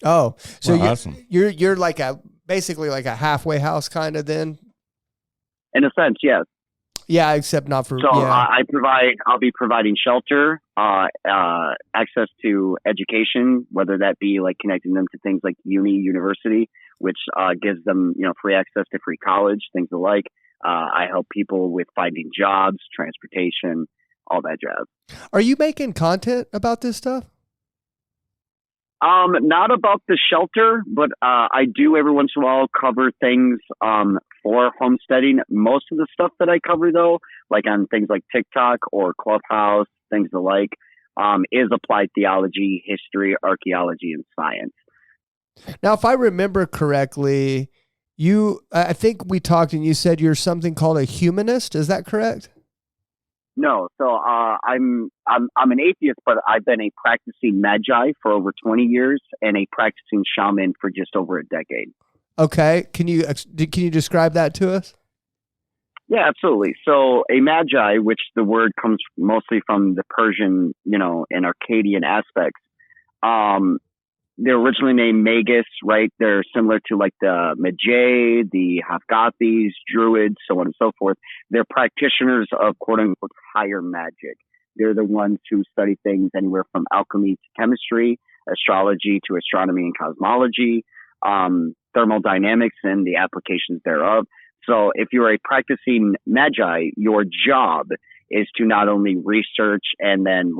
Oh, so Wow, awesome. you're like basically like a halfway house kind of then? In a sense, yes. Yeah, except not for. So I'll be providing shelter, access to education, whether that be like connecting them to things like university, which gives them, free access to free college, things alike. I help people with finding jobs, transportation, all that jazz. Are you making content about this stuff? Not about the shelter, but I do every once in a while cover things for homesteading. Most of the stuff that I cover, though, like on things like TikTok or Clubhouse, things alike, is applied theology, history, archaeology, and science. Now, if I remember correctly, I think we talked and you said you're something called a humanist. Is that correct? No, so I'm an atheist, but I've been a practicing Magi for over 20 years and a practicing shaman for just over a decade. Okay, can you describe that to us? Yeah, absolutely. So a Magi, which the word comes mostly from the Persian, and Akkadian aspects. They're originally named Magus, right? They're similar to like the Magi, the Hafgathis, Druids, so on and so forth. They're practitioners of quote unquote higher magic. They're the ones who study things anywhere from alchemy to chemistry, astrology to astronomy and cosmology, thermodynamics and the applications thereof. So if you're a practicing Magi, your job is to not only research and then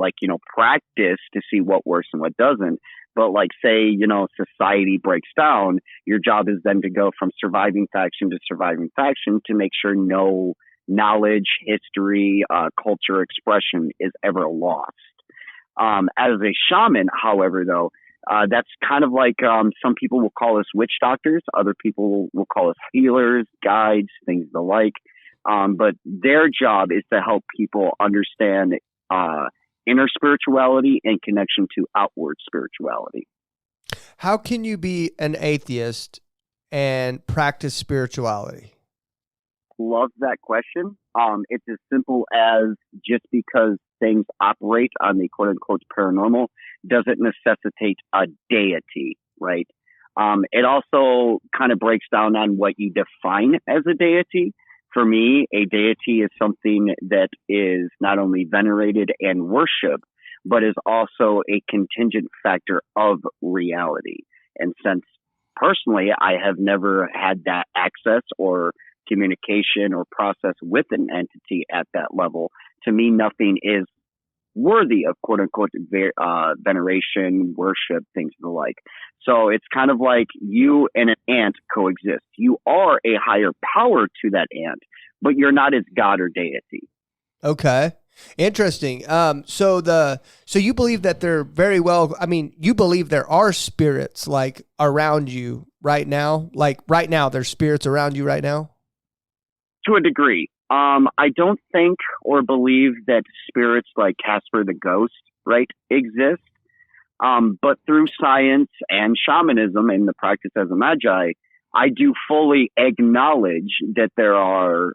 practice to see what works and what doesn't, but like say, society breaks down, your job is then to go from surviving faction to surviving faction to make sure no knowledge, history, culture, expression is ever lost. As a shaman, however, though, that's kind of like some people will call us witch doctors. Other people will call us healers, guides, things of the like. But their job is to help people understand inner spirituality in connection to outward spirituality. How can you be an atheist and practice spirituality? Love that question. It's as simple as just because things operate on the quote unquote paranormal doesn't necessitate a deity, right? It also kind of breaks down on what you define as a deity. For me, a deity is something that is not only venerated and worshiped, but is also a contingent factor of reality. And since personally, I have never had that access or communication or process with an entity at that level, to me, nothing is worthy of quote unquote veneration, worship, things of the like. So it's kind of like you and an ant coexist. You are a higher power to that ant, but you're not its god or deity. Okay. Interesting. So you believe that they're very well, I mean, you believe there are spirits like around you right now? Like right now, there's spirits around you right now? To a degree. I don't think or believe that spirits like Casper the Ghost, right, exist. But through science and shamanism and the practice as a Magi, I do fully acknowledge that there are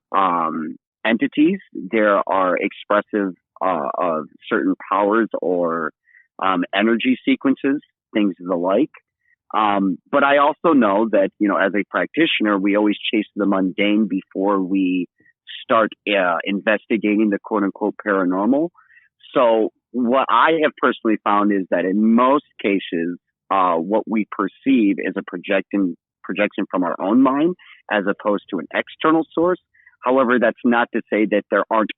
entities, there are expressive of certain powers or energy sequences, things of the like. But I also know that, as a practitioner, we always chase the mundane before we start investigating the quote unquote paranormal. So what I have personally found is that in most cases, what we perceive is a projection from our own mind as opposed to an external source. However, that's not to say that there aren't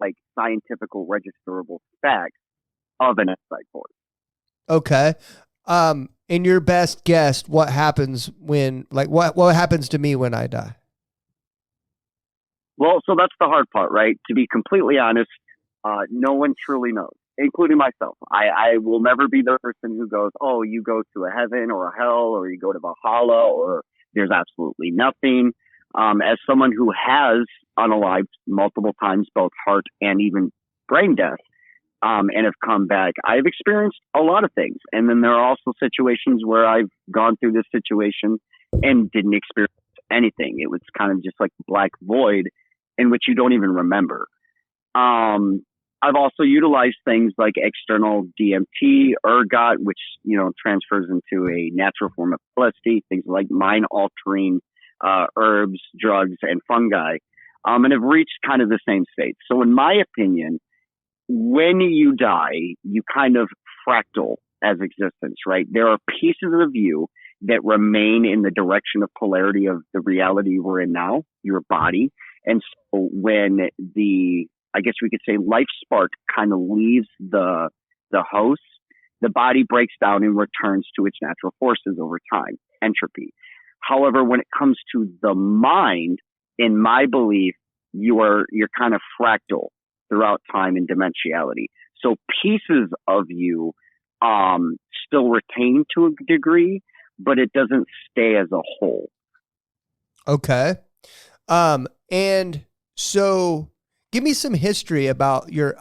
like scientific registerable facts of an outside force. Okay. In your best guess, what happens when, like, what happens to me when I die? Well, so that's the hard part, right? To be completely honest, no one truly knows, including myself. I will never be the person who goes, oh, you go to a heaven or a hell, or you go to Valhalla, or there's absolutely nothing. As someone who has unalived multiple times, both heart and even brain death, and have come back, I've experienced a lot of things. And then there are also situations where I've gone through this situation and didn't experience anything. It was kind of just like a black void in which you don't even remember. I've also utilized things like external DMT, ergot, which, transfers into a natural form of LSD, things like mind-altering herbs, drugs, and fungi, and have reached kind of the same state. So in my opinion, when you die, you kind of fractal as existence, right? There are pieces of you that remain in the direction of polarity of the reality we're in now, your body. And so when I guess we could say life spark kind of leaves the host, the body breaks down and returns to its natural forces over time, entropy. However, when it comes to the mind, in my belief, you're kind of fractal throughout time and dimensionality. So pieces of you still retain to a degree, but it doesn't stay as a whole. Okay. And so give me some history about your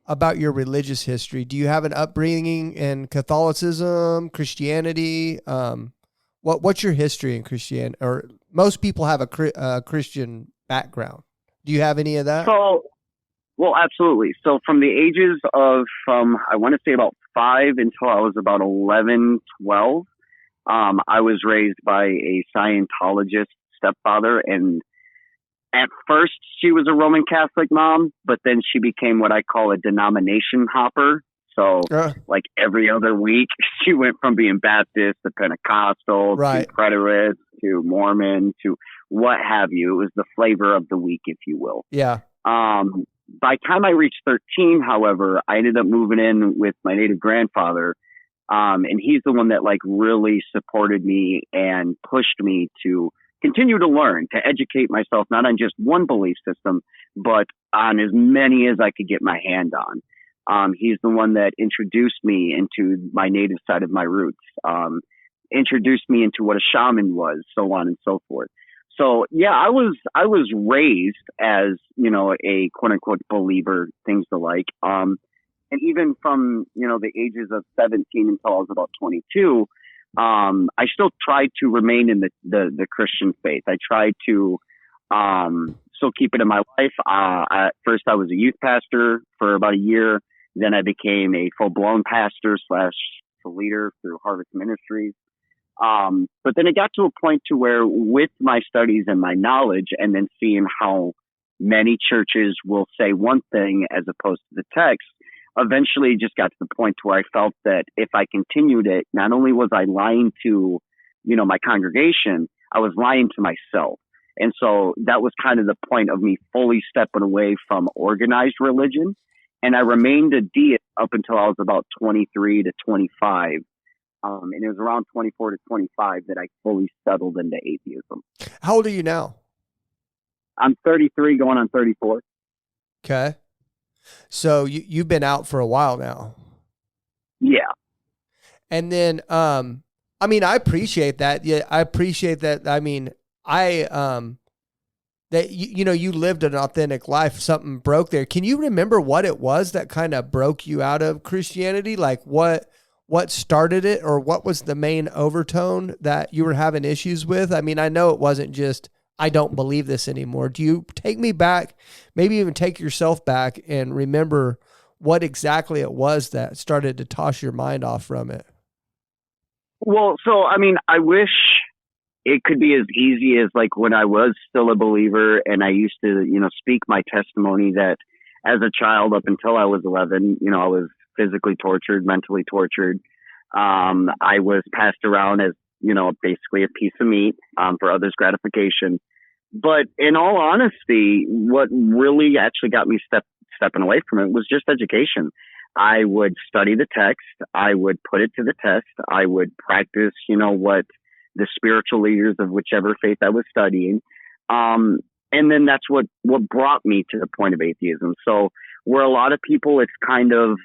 religious history. Do you have an upbringing in Catholicism, Christianity? What's your history in Christianity? Or most people have a Christian background. Do you have any of that? Well, absolutely. So from the ages of, I want to say about 5 until I was about 11, 12, I was raised by a Scientologist stepfather. And at first she was a Roman Catholic mom, but then she became what I call a denomination hopper. So like every other week, she went from being Baptist to Pentecostal to Preterist to Mormon to what have you. It was the flavor of the week, if you will. Yeah. By the time I reached 13, however, I ended up moving in with my native grandfather. And he's the one that like really supported me and pushed me to continue to learn, to educate myself, not on just one belief system, but on as many as I could get my hand on. He's the one that introduced me into my native side of my roots, introduced me into what a shaman was, so on and so forth. So yeah, I was raised as, a quote unquote believer, things the like. And even from, the ages of 17 until I was about 22, I still tried to remain in the Christian faith. I tried to, still keep it in my life. At first I was a youth pastor for about a year. Then I became a full blown pastor / leader through Harvest Ministries. But then it got to a point to where with my studies and my knowledge and then seeing how many churches will say one thing as opposed to the text, eventually it just got to the point to where I felt that if I continued it, not only was I lying to, my congregation, I was lying to myself. And so that was kind of the point of me fully stepping away from organized religion. And I remained a deist up until I was about 23 to 25. And it was around 24 to 25 that I fully settled into atheism. How old are you now? I'm 33 going on 34. Okay. So you've been out for a while now. Yeah. And then, I mean, I appreciate that. Yeah, I appreciate that. I mean, that you lived an authentic life. Something broke there. Can you remember what it was that kind of broke you out of Christianity? Like what started it, or what was the main overtone that you were having issues with? I mean, I know it wasn't just, I don't believe this anymore. Do you take me back, maybe even take yourself back and remember what exactly it was that started to toss your mind off from it? Well, so, I mean, I wish it could be as easy as like when I was still a believer and I used to, speak my testimony that as a child up until I was 11, I was physically tortured, mentally tortured. I was passed around as, basically a piece of meat for others' gratification. But in all honesty, what really actually got me stepping away from it was just education. I would study the text. I would put it to the test. I would practice, what the spiritual leaders of whichever faith I was studying. And then that's what brought me to the point of atheism. So where a lot of people, it's kind of,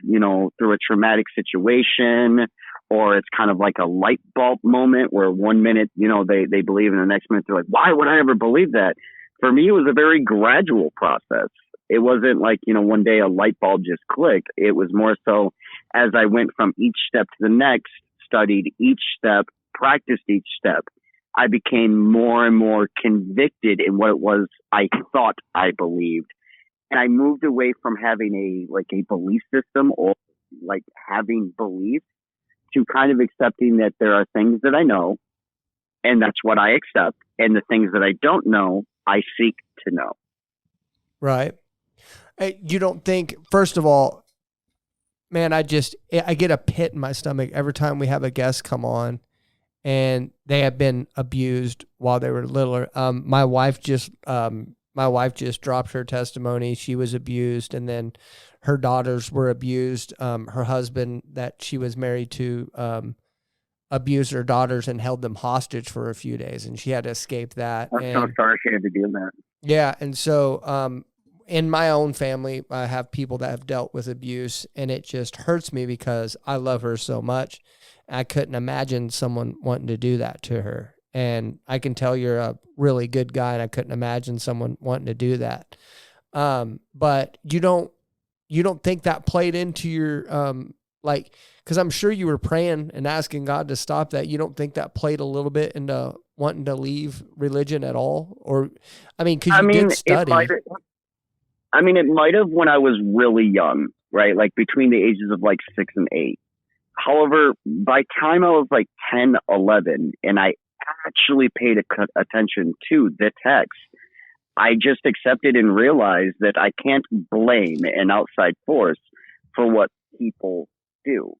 through a traumatic situation, or it's kind of like a light bulb moment where 1 minute, they believe, and the next minute they're like, why would I ever believe that? For me, it was a very gradual process. It wasn't like, one day a light bulb just clicked. It was more so as I went from each step to the next, studied each step, practiced each step, I became more and more convicted in what it was I thought I believed. And I moved away from having a belief system or like having beliefs to kind of accepting that there are things that I know and that's what I accept. And the things that I don't know, I seek to know. Right. You don't think, first of all, man, I get a pit in my stomach every time we have a guest come on and they have been abused while they were littler. My wife just dropped her testimony. She was abused, and then her daughters were abused. Her husband that she was married to abused her daughters and held them hostage for a few days, and she had to escape that. I'm so sorry she had to do that. Yeah, and so in my own family, I have people that have dealt with abuse, and it just hurts me because I love her so much. I couldn't imagine someone wanting to do that to her. And I can tell you're a really good guy, and I couldn't imagine someone wanting to do that. But you don't think that played into your, because I'm sure you were praying and asking God to stop that. You don't think that played a little bit into wanting to leave religion at all? Or, because you did study. It might have when I was really young, right? Like between the ages of like 6 and 8. However, by time I was like 10, 11, and I actually paid attention to the text, I just accepted and realized that I can't blame an outside force for what people do.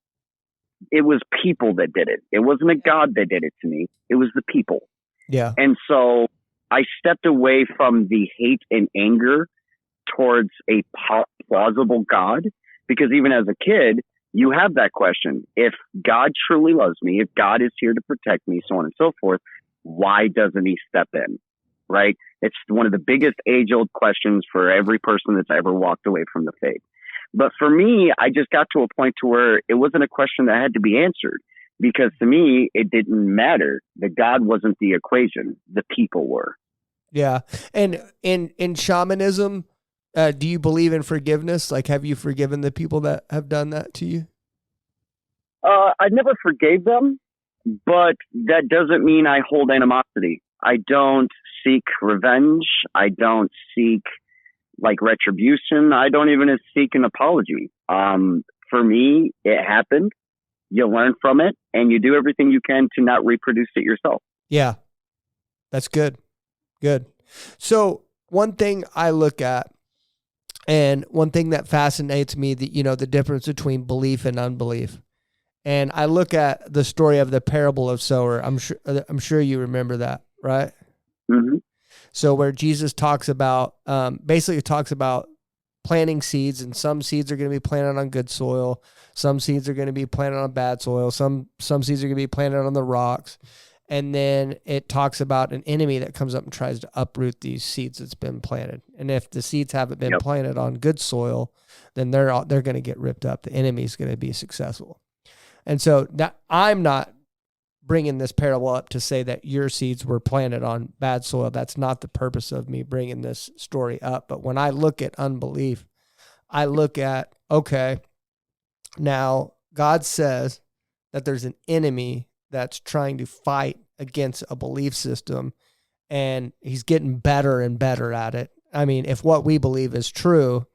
It was people that did it. It wasn't a God that did it to me. It was the people. Yeah. And so I stepped away from the hate and anger towards a plausible God, because even as a kid, you have that question. If God truly loves me, if God is here to protect me, so on and so forth, why doesn't he step in? Right? It's one of the biggest age-old questions for every person that's ever walked away from the faith. But for me, I just got to a point to where it wasn't a question that had to be answered, because to me, it didn't matter. The God wasn't the equation. The people were. Yeah. And in shamanism, do you believe in forgiveness? Like, have you forgiven the people that have done that to you? I never forgave them, but that doesn't mean I hold animosity. I don't seek revenge. I don't seek like retribution. I don't even seek an apology. For me, it happened. you learn from it, and you do everything you can to not reproduce it yourself. Yeah, that's good. Good. So one thing I look at, and one thing that fascinates me, the difference between belief and unbelief. And I look at the story of the parable of sower. I'm sure you remember that, right? Mm-hmm. So where Jesus talks about, basically talks about planting seeds, and some seeds are going to be planted on good soil. Some seeds are going to be planted on bad soil. Some seeds are going to be planted on the rocks. And then it talks about an enemy that comes up and tries to uproot these seeds that's been planted. And if the seeds haven't been planted on good soil, then they're going to get ripped up. The enemy's going to be successful. And so that, I'm not bringing this parable up to say that your seeds were planted on bad soil. That's not the purpose of me bringing this story up. But when I look at unbelief, I look at, okay, now God says that there's an enemy that's trying to fight against a belief system, and he's getting better and better at it. I mean, if what we believe is true,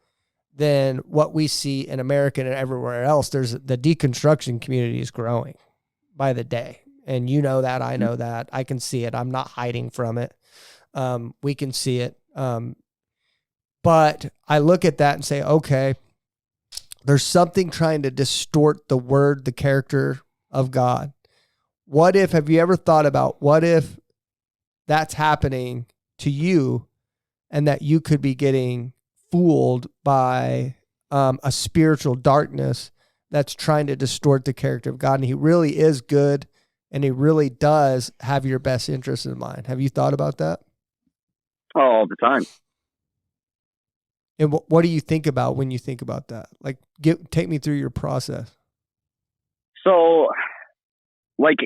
then what we see in America and everywhere else, the deconstruction community is growing by the day. And you know that, I know that, I can see it. I'm not hiding from it. We can see it. But I look at that and say, okay, there's something trying to distort the word, the character of God. Have you ever thought about what if that's happening to you, and that you could be getting fooled by a spiritual darkness that's trying to distort the character of God, and he really is good, and he really does have your best interest in mind? Have you thought about that? All the time. And what do you think about when you think about that? Like, take me through your process. So, like,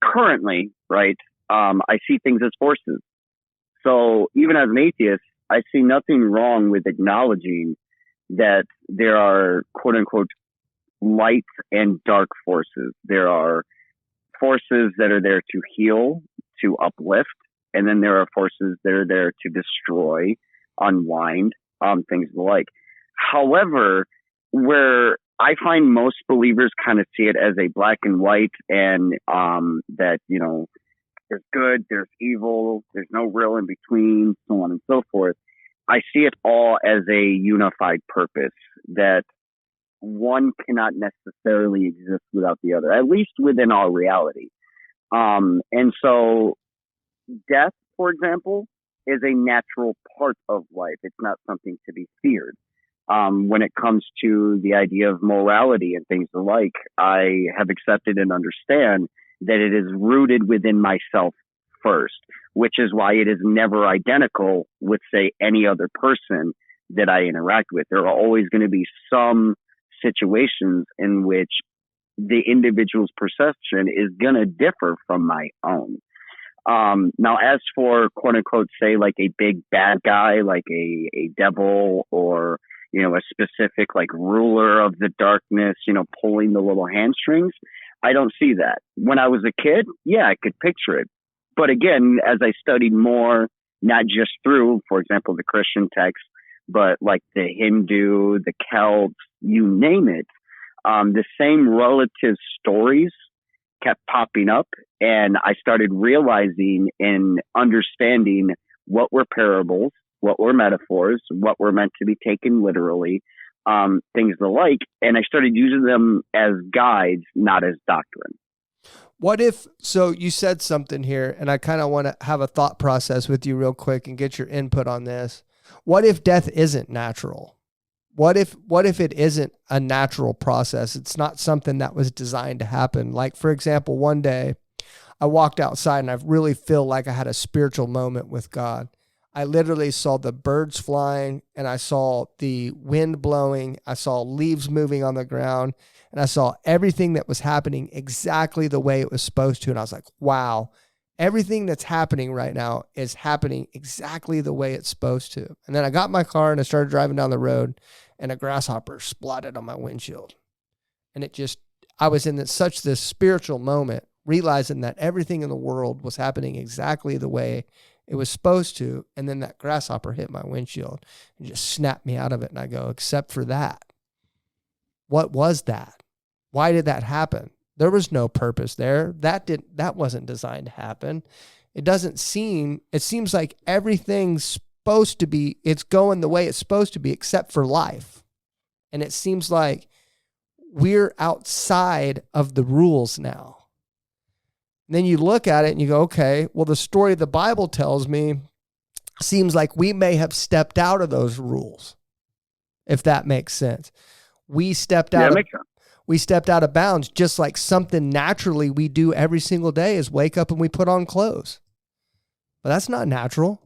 currently, right, I see things as forces. So even as an atheist, I see nothing wrong with acknowledging that there are, quote unquote, light and dark forces. There are forces that are there to heal, to uplift, and then there are forces that are there to destroy, unwind, things like. However, where I find most believers kind of see it as a black and white, and that, there's good, there's evil, there's no real in between, so on and so forth. I see it all as a unified purpose, that one cannot necessarily exist without the other, at least within our reality. And so death, for example, is a natural part of life. It's not something to be feared. When it comes to the idea of morality and things alike, I have accepted and understand that it is rooted within myself first, which is why it is never identical with, say, any other person that I interact with. There are always going to be some situations in which the individual's perception is going to differ from my own. Now, as for, quote unquote, say, like a big bad guy, like a devil, or a specific like ruler of the darkness, pulling the little hamstrings, I don't see that. When I was a kid, yeah, I could picture it. But again, as I studied more, not just through, for example, the Christian text, but like the Hindu, the Celts, you name it, the same relative stories kept popping up. And I started realizing and understanding what were parables, what were metaphors, what were meant to be taken literally, things alike. And I started using them as guides, not as doctrine. So you said something here, and I kind of want to have a thought process with you real quick and get your input on this. What if death isn't natural? What if it isn't a natural process? It's not something that was designed to happen. Like, for example, one day I walked outside and I really feel like I had a spiritual moment with God. I literally saw the birds flying, and I saw the wind blowing. I saw leaves moving on the ground, and I saw everything that was happening exactly the way it was supposed to. And I was like, wow, everything that's happening right now is happening exactly the way it's supposed to. And then I got in my car and I started driving down the road, and a grasshopper splotted on my windshield. And I was in such this spiritual moment, realizing that everything in the world was happening exactly the way it was supposed to. And then that grasshopper hit my windshield and just snapped me out of it. And I go, except for that, what was that? Why did that happen? There was no purpose there. That wasn't designed to happen. It seems like everything's supposed to be, it's going the way it's supposed to be, except for life. And it seems like we're outside of the rules now. And then you look at it and you go, okay, well, the story the Bible tells me seems like we may have stepped out of those rules, if that makes sense. We stepped out. We stepped out of bounds, just like something naturally we do every single day is wake up and we put on clothes. But that's not natural.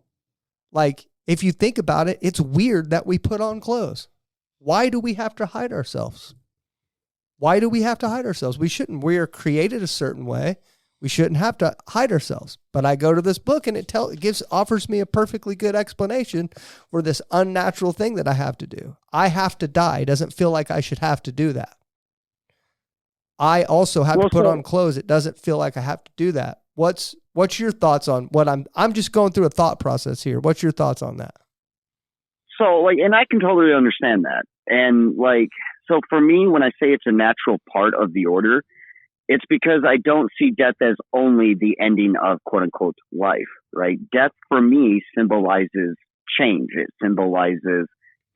Like, if you think about it, it's weird that we put on clothes. Why do we have to hide ourselves? Why do we have to hide ourselves? We shouldn't. We are created a certain way. We shouldn't have to hide ourselves. But I go to this book and it offers me a perfectly good explanation for this unnatural thing that I have to do. I have to die. It doesn't feel like I should have to do that. I also have to put on clothes. It doesn't feel like I have to do that. What's your thoughts on what I'm just going through a thought process here. What's your thoughts on that? So and I can totally understand that. And so for me, when I say it's a natural part of the order, it's because I don't see death as only the ending of quote unquote life, right? Death for me symbolizes change. It symbolizes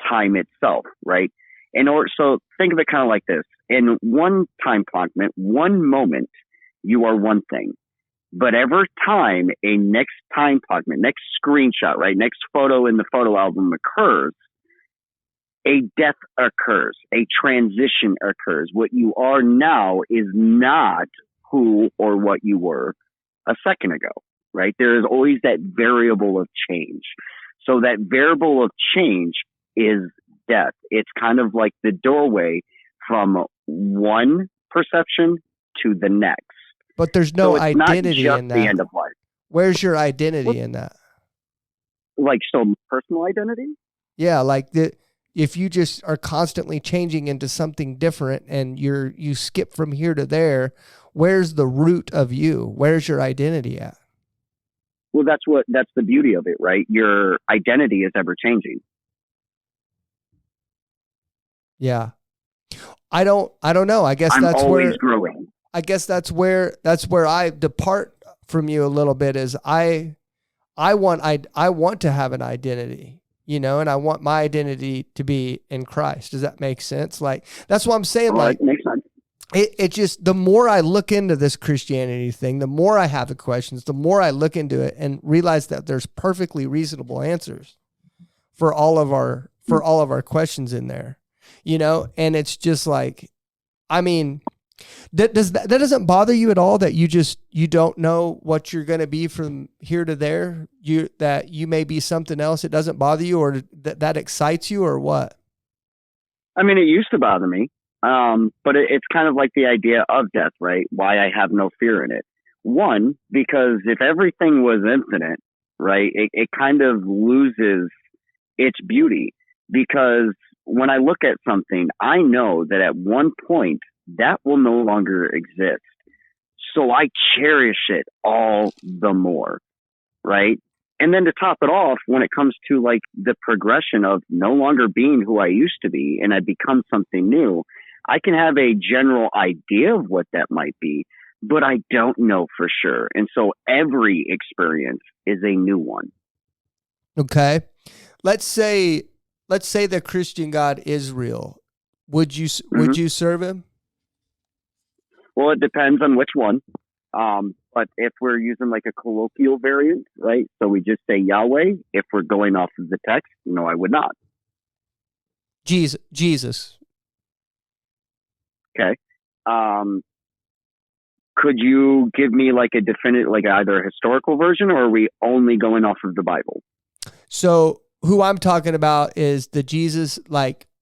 time itself, right? So think of it kind of like this. In one time clockment, one moment, you are one thing. But every time a next time clockment, next screenshot, right, next photo in the photo album occurs, a death occurs, a transition occurs. What you are now is not who or what you were a second ago, right? There is always that variable of change. So that variable of change is death. It's kind of like the doorway from one perception to the next. But there's no identity in that. The end of life. Where's your identity in that? Personal identity? Yeah, if you just are constantly changing into something different and you skip from here to there, where's the root of you? Where's your identity at? Well, that's the beauty of it, right? Your identity is ever changing. Yeah. I don't know. I guess I'm always growing. I guess that's where I depart from you a little bit is I want to have an identity, and I want my identity to be in Christ. Does that make sense? That's what I'm saying. It makes sense. It just, the more I look into this Christianity thing, the more I have the questions, the more I look into it and realize that there's perfectly reasonable answers for all of our questions in there, and it's just that doesn't bother you at all that you don't know what you're going to be from here to there, that you may be something else. It doesn't bother you, or that excites you, or what? I mean, it used to bother me. But it's kind of like the idea of death, right? Why I have no fear in it. One, because if everything was infinite, right, it kind of loses its beauty, because when I look at something, I know that at one point that will no longer exist. So I cherish it all the more, right? And then to top it off, when it comes to the progression of no longer being who I used to be and I become something new, I can have a general idea of what that might be, but I don't know for sure. And so every experience is a new one. Okay. Let's say the Christian God is real. Would you serve him? Well, it depends on which one. But if we're using a colloquial variant, right? So we just say Yahweh. If we're going off of the text, no, I would not. Jesus. Okay. Could you give me a definite, either a historical version, or are we only going off of the Bible? So who I'm talking about is the Jesus,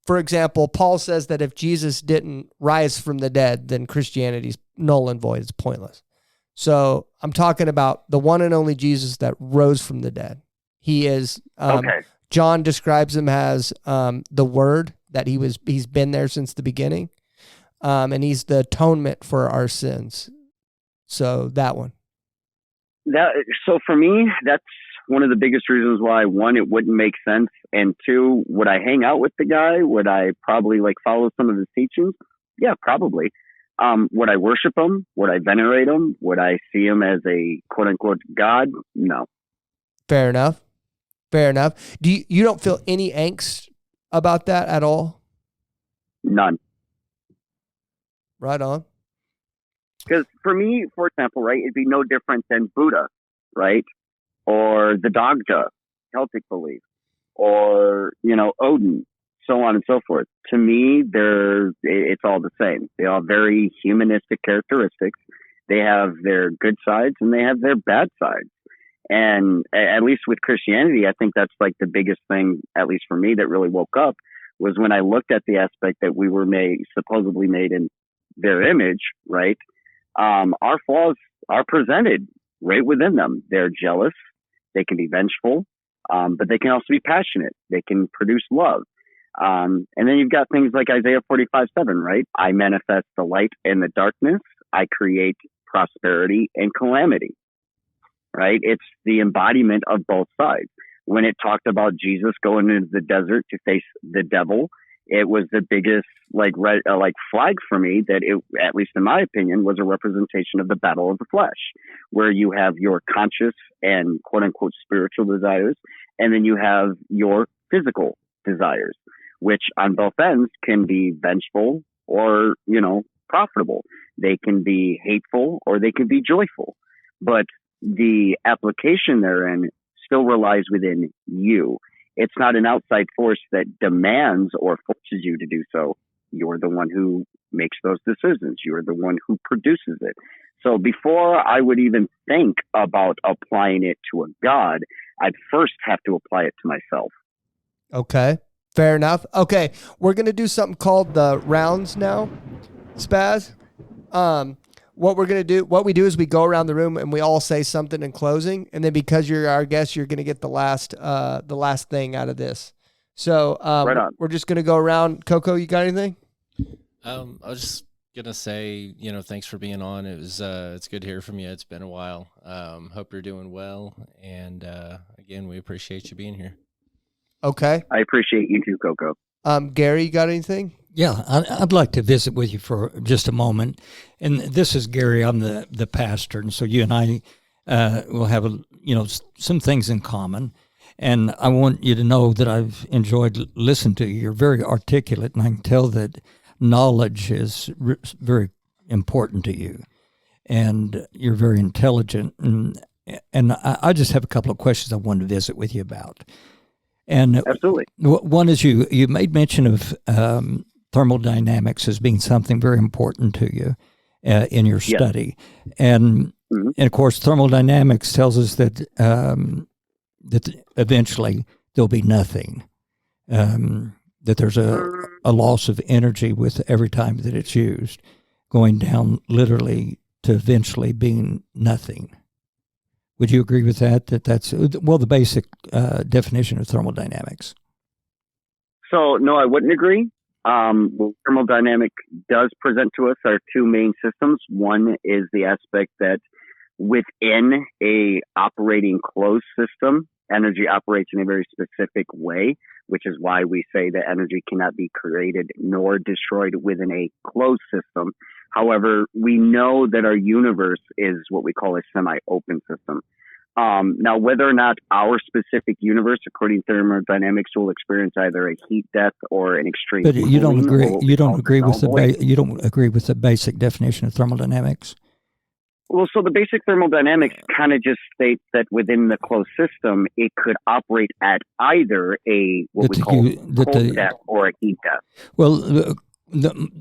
for example, Paul says that if Jesus didn't rise from the dead, then Christianity's null and void. It's pointless. So I'm talking about the one and only Jesus that rose from the dead. He is, okay. John describes him as the Word, that he's been there since the beginning. And he's the atonement for our sins. So that one. So for me, that's one of the biggest reasons why, one, it wouldn't make sense. And two, would I hang out with the guy? Would I probably follow some of his teachings? Yeah, probably. Would I worship him? Would I venerate him? Would I see him as a quote unquote God? No. Fair enough. Fair enough. You don't feel any angst about that at all? None. Right on. Because for me, for example, right, it'd be no different than Buddha, right? Or the Dogja, Celtic belief, or, Odin, so on and so forth. To me, it's all the same. They all have very humanistic characteristics. They have their good sides and they have their bad sides. And at least with Christianity, I think that's like the biggest thing, at least for me, that really woke up, was when I looked at the aspect that we were supposedly made in their image, right? Our flaws are presented right within them. They're jealous. They can be vengeful, but they can also be passionate. They can produce love. And then you've got things like Isaiah 45:7, right? I manifest the light and the darkness. I create prosperity and calamity, right? It's the embodiment of both sides. When it talked about Jesus going into the desert to face the devil, it was the biggest flag for me that it, at least in my opinion, was a representation of the battle of the flesh, where you have your conscious and quote unquote spiritual desires, and then you have your physical desires, which on both ends can be vengeful or, profitable. They can be hateful or they can be joyful, but the application therein still relies within you. It's not an outside force that demands or forces you to do so. You're the one who makes those decisions. You're the one who produces it. So before I would even think about applying it to a God, I'd first have to apply it to myself. Okay. Fair enough. Okay. We're going to do something called the rounds now, Spaz. What we do is we go around the room and we all say something in closing. And then because you're our guest, you're going to get the last thing out of this. So, right on. We're just going to go around. Coco, you got anything? I was just going to say, thanks for being on. It was, it's good to hear from you. It's been a while. Hope you're doing well. And, again, we appreciate you being here. Okay. I appreciate you too, Coco. Gary, you got anything? Yeah, I'd like to visit with you for just a moment. And this is Gary. I'm the pastor, and so you and I will have some things in common. And I want you to know that I've enjoyed listening to you. You're very articulate, and I can tell that knowledge is very important to you. And you're very intelligent. And I just have a couple of questions I wanted to visit with you about. And absolutely, one is you made mention of thermodynamics as being something very important to you in your study, and of course thermodynamics tells us that that eventually there'll be nothing, that there's a loss of energy with every time that it's used, going down literally to eventually being nothing. Would you agree with that? That's the basic definition of thermodynamics. So no, I wouldn't agree. Thermodynamic does present to us our two main systems. One is the aspect that within a operating closed system, energy operates in a very specific way, which is why we say that energy cannot be created nor destroyed within a closed system. However, we know that our universe is what we call a semi-open system. Now, whether or not our specific universe, according to thermodynamics, will experience either a heat death or an extreme. But you don't agree. You don't agree with the basic definition of thermodynamics. Well, so the basic thermodynamics kind of just states that within the closed system, it could operate at either a what we call cold death or a heat death. Well,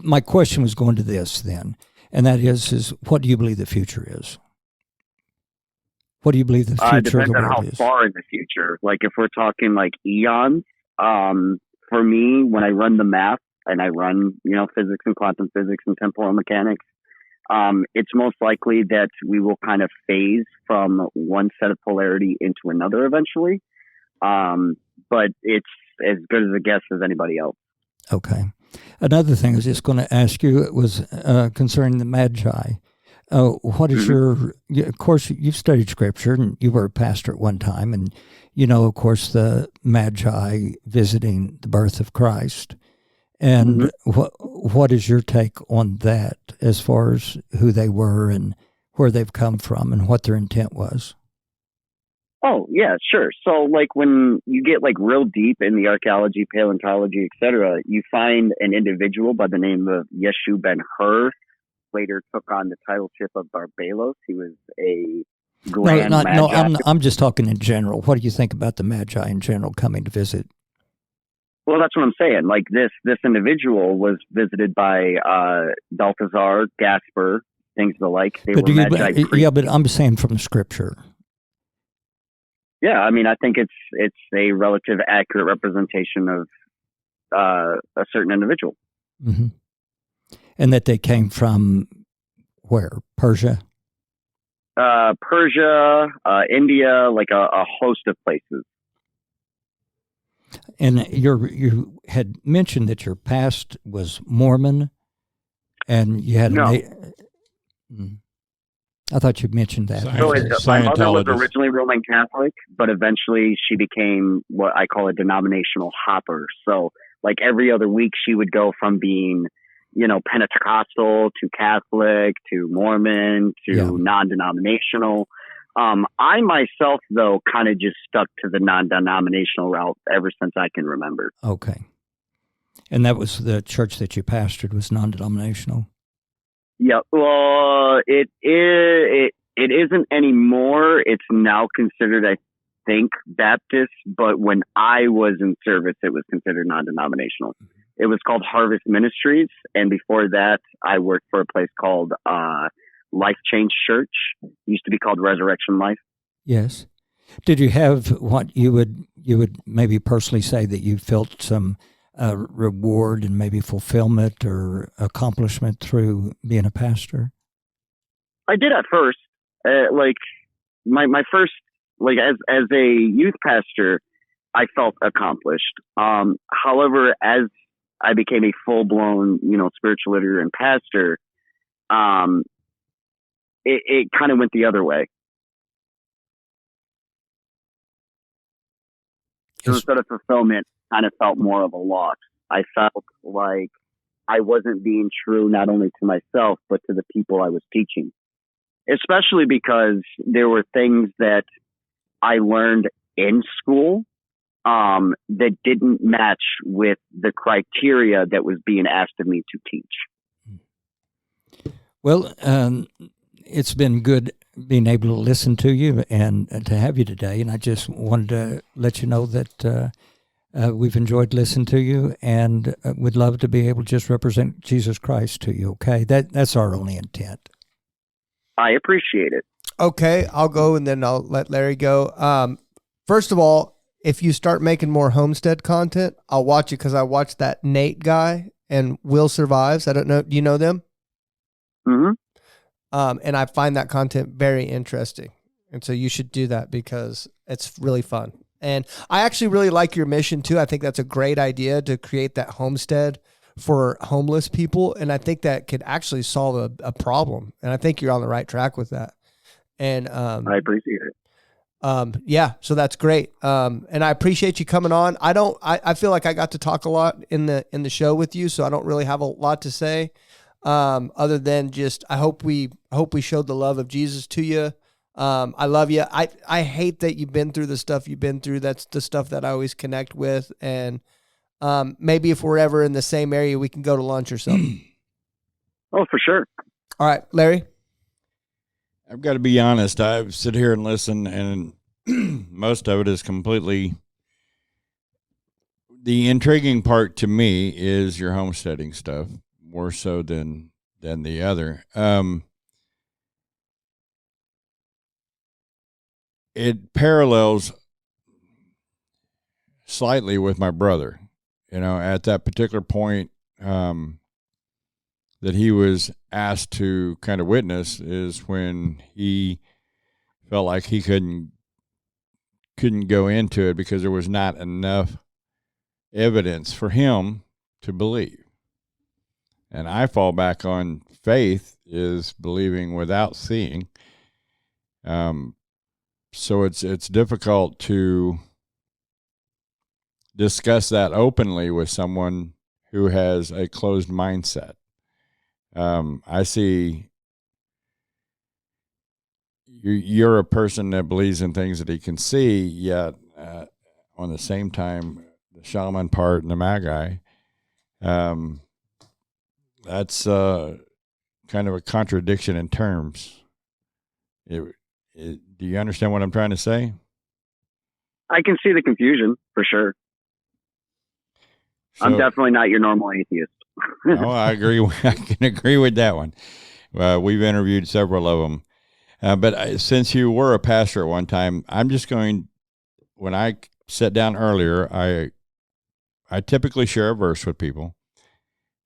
my question was going to this then, and that is what do you believe the future is? What do you believe the future of the world is? Depends on how far in the future. Like if we're talking like eons, for me, when I run the math and I run, physics and quantum physics and temporal mechanics, it's most likely that we will kind of phase from one set of polarity into another eventually. But it's as good as a guess as anybody else. Okay. Another thing I was just going to ask you was concerning the Magi. What is of course, you've studied Scripture, and you were a pastor at one time, and of course, the Magi visiting the birth of Christ. And what is your take on that as far as who they were and where they've come from and what their intent was? Oh, yeah, sure. So, like, when you get, like, real deep in the archaeology, paleontology, etc., you find an individual by the name of Yeshu Ben-Hur, later took on the titleship of Barbalos. He was a grand Magi. No, I'm just talking in general. What do you think about the Magi in general coming to visit? Well, that's what I'm saying. Like, this individual was visited by Balthazar, Gaspar, things of the like. They were Magi priests. Yeah, but I'm saying from the scripture. Yeah, I mean, I think it's a relative accurate representation of a certain individual. Mm-hmm. And that they came from where? Persia? Persia, India, like a host of places. And you had mentioned that your past was Mormon, and you had I thought you mentioned that. So my mother was originally Roman Catholic, but eventually she became what I call a denominational hopper. So, like, every other week she would go from being, Pentecostal to Catholic to Mormon to non-denominational. I myself, though, kind of just stuck to the non-denominational route ever since I can remember. Okay. And that was the church that you pastored was non-denominational? Yeah, well, it isn't anymore. It's now considered, I think, Baptist, but when I was in service, it was considered non-denominational. It was called Harvest Ministries, and before that, I worked for a place called Life Change Church. It used to be called Resurrection Life. Yes. Did you have what you would maybe personally say that you felt some reward and maybe fulfillment or accomplishment through being a pastor? I did at first. Like my first, like as a youth pastor, I felt accomplished. However, as I became a full blown, spiritual leader and pastor, it kind of went the other way. So instead of fulfillment, kind of felt more of a loss. I felt like I wasn't being true not only to myself, but to the people I was teaching. Especially because there were things that I learned in school that didn't match with the criteria that was being asked of me to teach. Well, it's been good being able to listen to you and to have you today. And I just wanted to let you know that we've enjoyed listening to you and would love to be able to just represent Jesus Christ to you. Okay. That's our only intent. I appreciate it. Okay. I'll go and then I'll let Larry go. First of all, if you start making more homestead content, I'll watch it because I watched that Nate guy and Will Survives. I don't know. Do you know them? Mm-hmm. And I find that content very interesting. And so you should do that because it's really fun. And I actually really like your mission too. I think that's a great idea to create that homestead for homeless people. And I think that could actually solve a problem. And I think you're on the right track with that. And I appreciate it. Yeah, so that's great. And I appreciate you coming on. I feel like I got to talk a lot in the show with you, so I don't really have a lot to say. Other than just, I hope we showed the love of Jesus to you. I love you. I hate that you've been through the stuff you've been through. That's the stuff that I always connect with. And, maybe if we're ever in the same area, we can go to lunch or something. Oh, for sure. All right, Larry. I've got to be honest. I sit here and listen, and most of it is completely. The intriguing part to me is your homesteading stuff, more so than the other. It parallels slightly with my brother. At that particular point that he was asked to kind of witness is when he felt like he couldn't go into it because there was not enough evidence for him to believe. And I fall back on faith is believing without seeing. So it's difficult to discuss that openly with someone who has a closed mindset. I see you're a person that believes in things that he can see, yet on the same time, the shaman part and the Magi, that's kind of a contradiction in terms. Do you understand what I'm trying to say? I can see the confusion for sure. So, I'm definitely not your normal atheist. Oh, I agree. I can agree with that one. We've interviewed several of them. But since you were a pastor at one time, I'm just going, when I sat down earlier, I typically share a verse with people.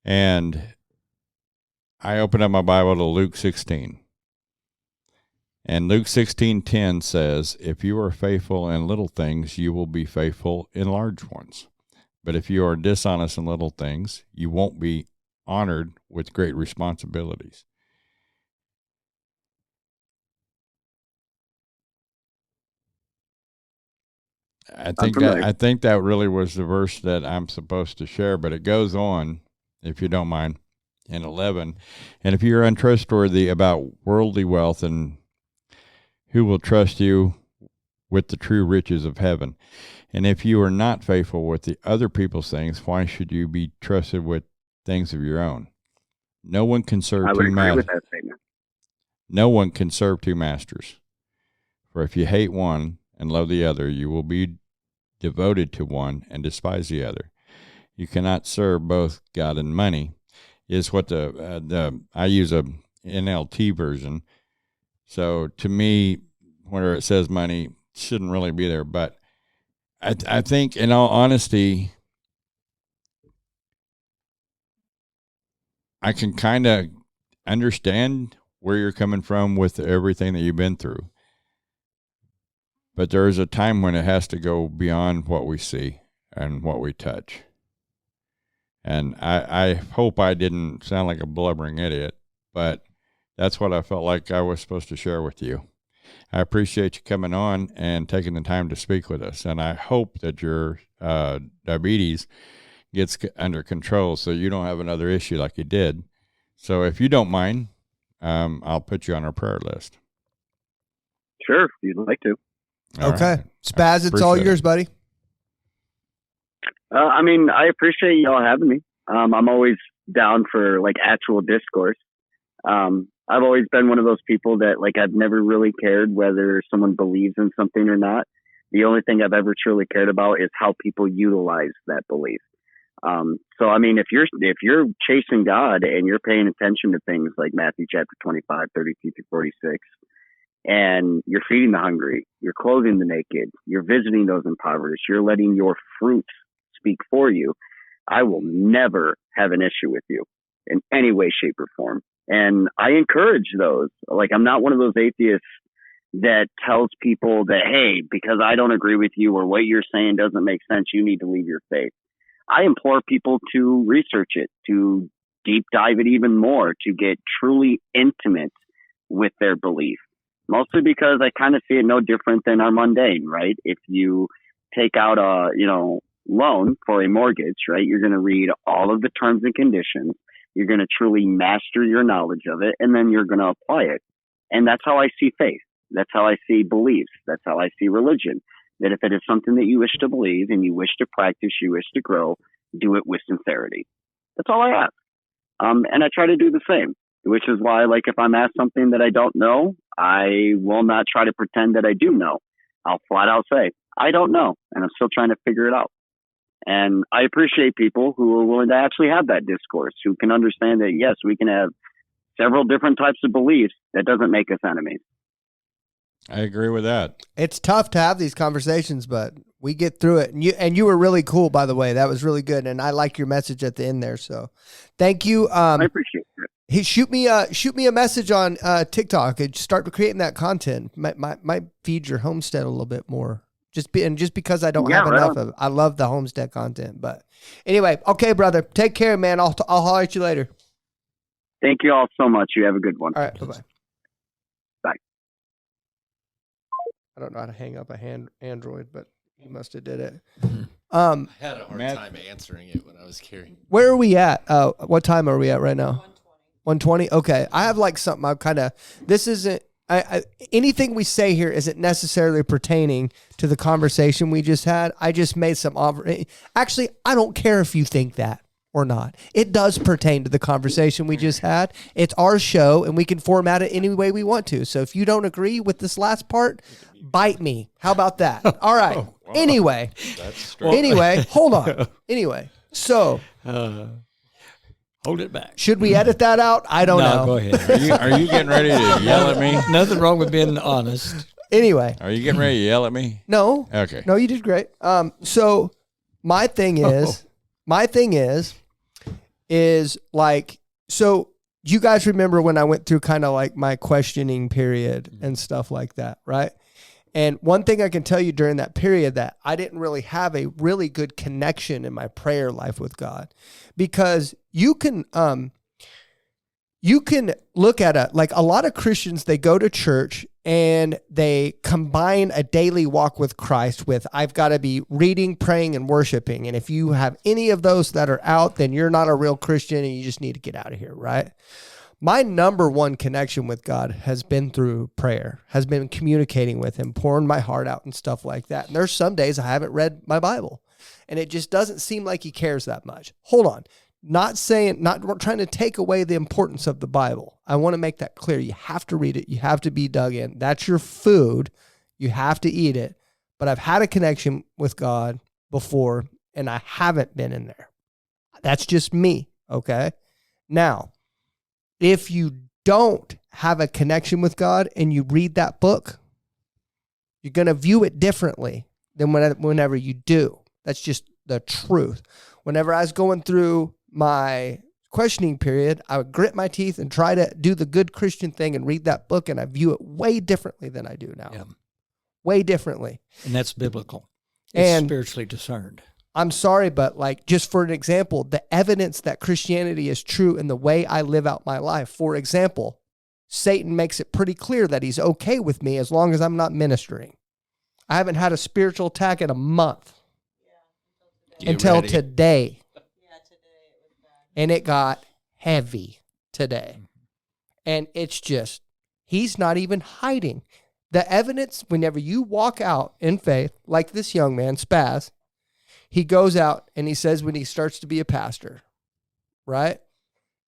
And I opened up my Bible to Luke 16. And Luke 16:10 says, if you are faithful in little things, you will be faithful in large ones. But if you are dishonest in little things, you won't be honored with great responsibilities. I think that really was the verse that I'm supposed to share, but it goes on, if you don't mind, in 11. And if you're untrustworthy about worldly wealth, and who will trust you with the true riches of heaven? And if you are not faithful with the other people's things, why should you be trusted with things of your own? No one can serve two masters. No one can serve two masters. For if you hate one and love the other, you will be devoted to one and despise the other. You cannot serve both God and money, is what I use a NLT version. So to me, where it says money, shouldn't really be there. But I think, in all honesty, I can kind of understand where you're coming from with everything that you've been through. But there is a time when it has to go beyond what we see and what we touch. And I hope I didn't sound like a blubbering idiot, but that's what I felt like I was supposed to share with you. I appreciate you coming on and taking the time to speak with us. And I hope that your diabetes gets under control so you don't have another issue like you did. So if you don't mind, I'll put you on our prayer list. Sure, if you'd like to. Okay. Right. Spaz, it's all yours, buddy. I appreciate y'all having me. I'm always down for actual discourse. I've always been one of those people that I've never really cared whether someone believes in something or not. The only thing I've ever truly cared about is how people utilize that belief. So if you're chasing God and you're paying attention to things like Matthew chapter 25, 32 through 46, and you're feeding the hungry, you're clothing the naked, you're visiting those impoverished, you're letting your fruits speak for you, I will never have an issue with you in any way, shape, or form. And I encourage those. I'm not one of those atheists that tells people that, hey, because I don't agree with you or what you're saying doesn't make sense, you need to leave your faith. I implore people to research it, to deep dive it even more, to get truly intimate with their belief. Mostly because I kind of see it no different than our mundane, right? If you take out a, loan for a mortgage, right, you're going to read all of the terms and conditions. You're going to truly master your knowledge of it, and then you're going to apply it. And that's how I see faith. That's how I see beliefs. That's how I see religion. That if it is something that you wish to believe and you wish to practice, you wish to grow, do it with sincerity. That's all I ask. And I try to do the same, which is why, if I'm asked something that I don't know, I will not try to pretend that I do know. I'll flat out say, I don't know, and I'm still trying to figure it out. And I appreciate people who are willing to actually have that discourse, who can understand that, yes, we can have several different types of beliefs. That doesn't make us enemies. I agree with that. It's tough to have these conversations, but we get through it. And you were really cool, by the way. That was really good. And I like your message at the end there. So thank you. I appreciate it. Hey, shoot me a message on TikTok and start creating that content. Might feed your homestead a little bit more. Just because I don't have enough of it. I love the homestead content. But anyway, okay, brother. Take care, man. I'll holler at you later. Thank you all so much. You have a good one. All right. Bye-bye. Bye. I don't know how to hang up a Android, but he must have did it. I had a hard time answering it when I was carrying. Where are we at? What time are we at right now? 120. Okay. I have like something I kind of, this isn't, anything we say here isn't necessarily pertaining to the conversation we just had. I just made some actually, I don't care if you think that or not. It does pertain to the conversation we just had. It's our show and we can format it any way we want to. So if you don't agree with this last part, bite me. How about that? All right. Anyway, hold on. Anyway, so hold it back. Should we edit that out? I don't know. Go ahead. Are you getting ready to yell at me? Nothing wrong with being honest. Anyway. Are you getting ready to yell at me? No. Okay. No, you did great. So my thing is like, so you guys remember when I went through kind of like my questioning period and stuff like that, right? And one thing I can tell you during that period that I didn't really have a really good connection in my prayer life with God, because you can look at like a lot of Christians, they go to church and they combine a daily walk with Christ with, I've got to be reading, praying, and worshiping. And if you have any of those that are out, then you're not a real Christian and you just need to get out of here, right? My number one connection with God has been through prayer, has been communicating with him, pouring my heart out and stuff like that. And there's some days I haven't read my Bible and it just doesn't seem like he cares that much. Hold on. Not trying to take away the importance of the Bible. I want to make that clear. You have to read it. You have to be dug in. That's your food. You have to eat it. But I've had a connection with God before and I haven't been in there. That's just me. Okay. Now, if you don't have a connection with God and you read that book, you're going to view it differently than whenever you do. That's just the truth. Whenever I was going through my questioning period, I would grit my teeth and try to do the good Christian thing and read that book, and I view it way differently than I do now. Yeah. Way differently. And that's biblical. It's spiritually discerned. I'm sorry, but like, just for an example, the evidence that Christianity is true in the way I live out my life. For example, Satan makes it pretty clear that he's okay with me as long as I'm not ministering. I haven't had a spiritual attack in a month. Until today. Yeah, today it was bad. And it got heavy today. And it's just, he's not even hiding. The evidence, whenever you walk out in faith, like this young man, Spaz, he goes out and he says when he starts to be a pastor, right?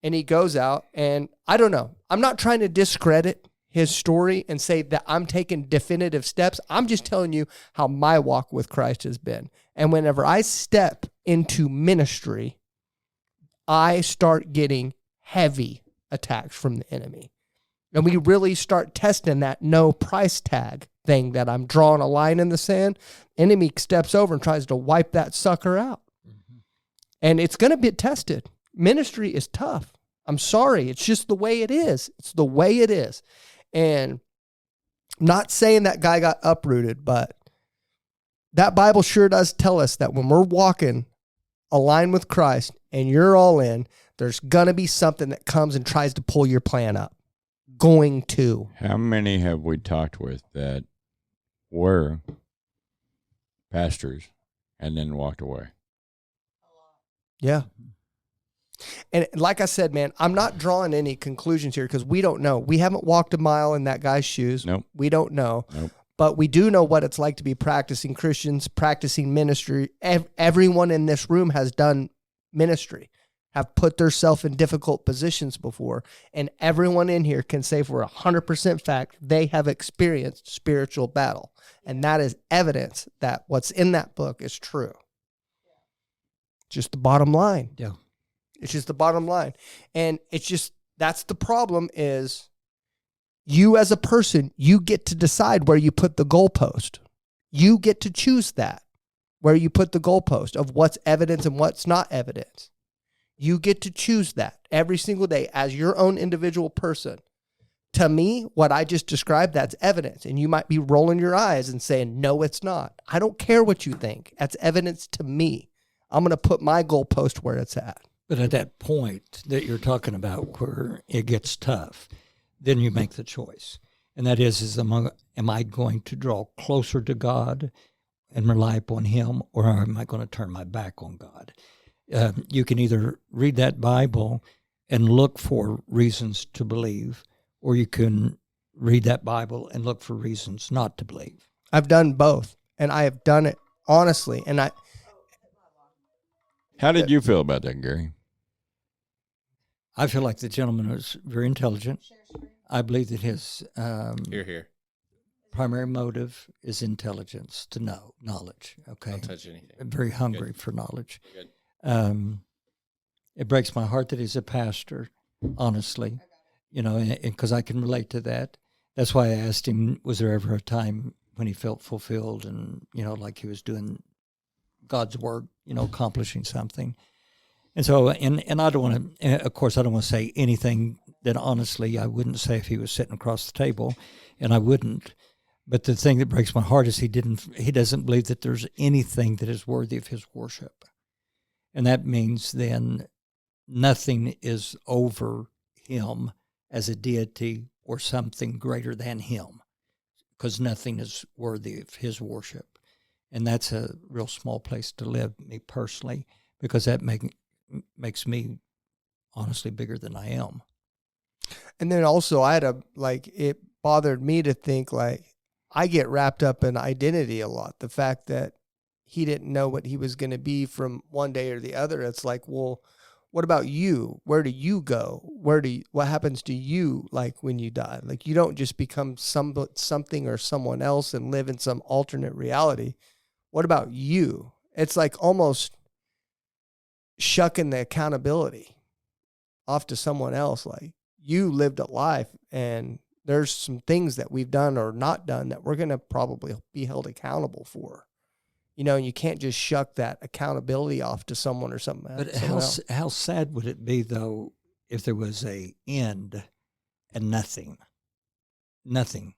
And he goes out and I don't know. I'm not trying to discredit his story and say that I'm taking definitive steps. I'm just telling you how my walk with Christ has been. And whenever I step into ministry, I start getting heavy attacks from the enemy. And we really start testing that no price tag thing that I'm drawing a line in the sand. Enemy steps over and tries to wipe that sucker out. Mm-hmm. And it's going to be tested. Ministry is tough. I'm sorry. It's just the way it is. It's the way it is. And I'm not saying that guy got uprooted, but that Bible sure does tell us that when we're walking aligned with Christ and you're all in, there's going to be something that comes and tries to pull your plan up. Going to. How many have we talked with that were pastors and then walked away? Yeah. And like I said, man, I'm not drawing any conclusions here because we don't know. We haven't walked a mile in that guy's shoes. Nope. We don't know. Nope. But we do know what it's like to be practicing Christians, practicing ministry. Everyone in this room has done ministry, have put themselves in difficult positions before. And everyone in here can say for 100% fact, they have experienced spiritual battle. And that is evidence that what's in that book is true. Just the bottom line. Yeah. It's just the bottom line. And it's just, that's the problem is you as a person, you get to decide where you put the goalpost. You get to choose that, where you put the goalpost of what's evidence and what's not evidence. You get to choose that every single day as your own individual person. To me, what I just described, that's evidence. And you might be rolling your eyes and saying, no, it's not. I don't care what you think. That's evidence to me. I'm going to put my goalpost where it's at. But at that point that you're talking about where it gets tough, then you make the choice. And that is am I going to draw closer to God and rely upon him, or am I going to turn my back on God? You can either read that Bible and look for reasons to believe, or you can read that Bible and look for reasons not to believe. I've done both, and I have done it honestly. And How did you feel about that, Gary? I feel like the gentleman was very intelligent. I believe that his Here. primary motive is intelligence, to know, knowledge. Okay, Don't touch anything. I'm very hungry for knowledge. Good. It breaks my heart that he's a pastor, honestly, and because I can relate to that. That's why I asked him, was there ever a time when he felt fulfilled and, like he was doing God's work, accomplishing something. And so, and I don't want to, of course, I don't want to say anything that honestly I wouldn't say if he was sitting across the table, and I wouldn't. But the thing that breaks my heart is he doesn't believe that there's anything that is worthy of his worship. And that means then nothing is over him as a deity or something greater than him, because nothing is worthy of his worship. And that's a real small place to live, me personally, because that makes me honestly bigger than I am. And then also it bothered me to think, like, I get wrapped up in identity a lot. The fact that he didn't know what he was going to be from one day or the other. It's like, well, what about you? Where do you go? What happens to you, like, when you die? Like, you don't just become something or someone else and live in some alternate reality. What about you? It's like almost shucking the accountability off to someone else. Like, you lived a life, and there's some things that we've done or not done that we're going to probably be held accountable for. And you can't just shuck that accountability off to someone or something. But else. how sad would it be, though, if there was a end and nothing? Nothing.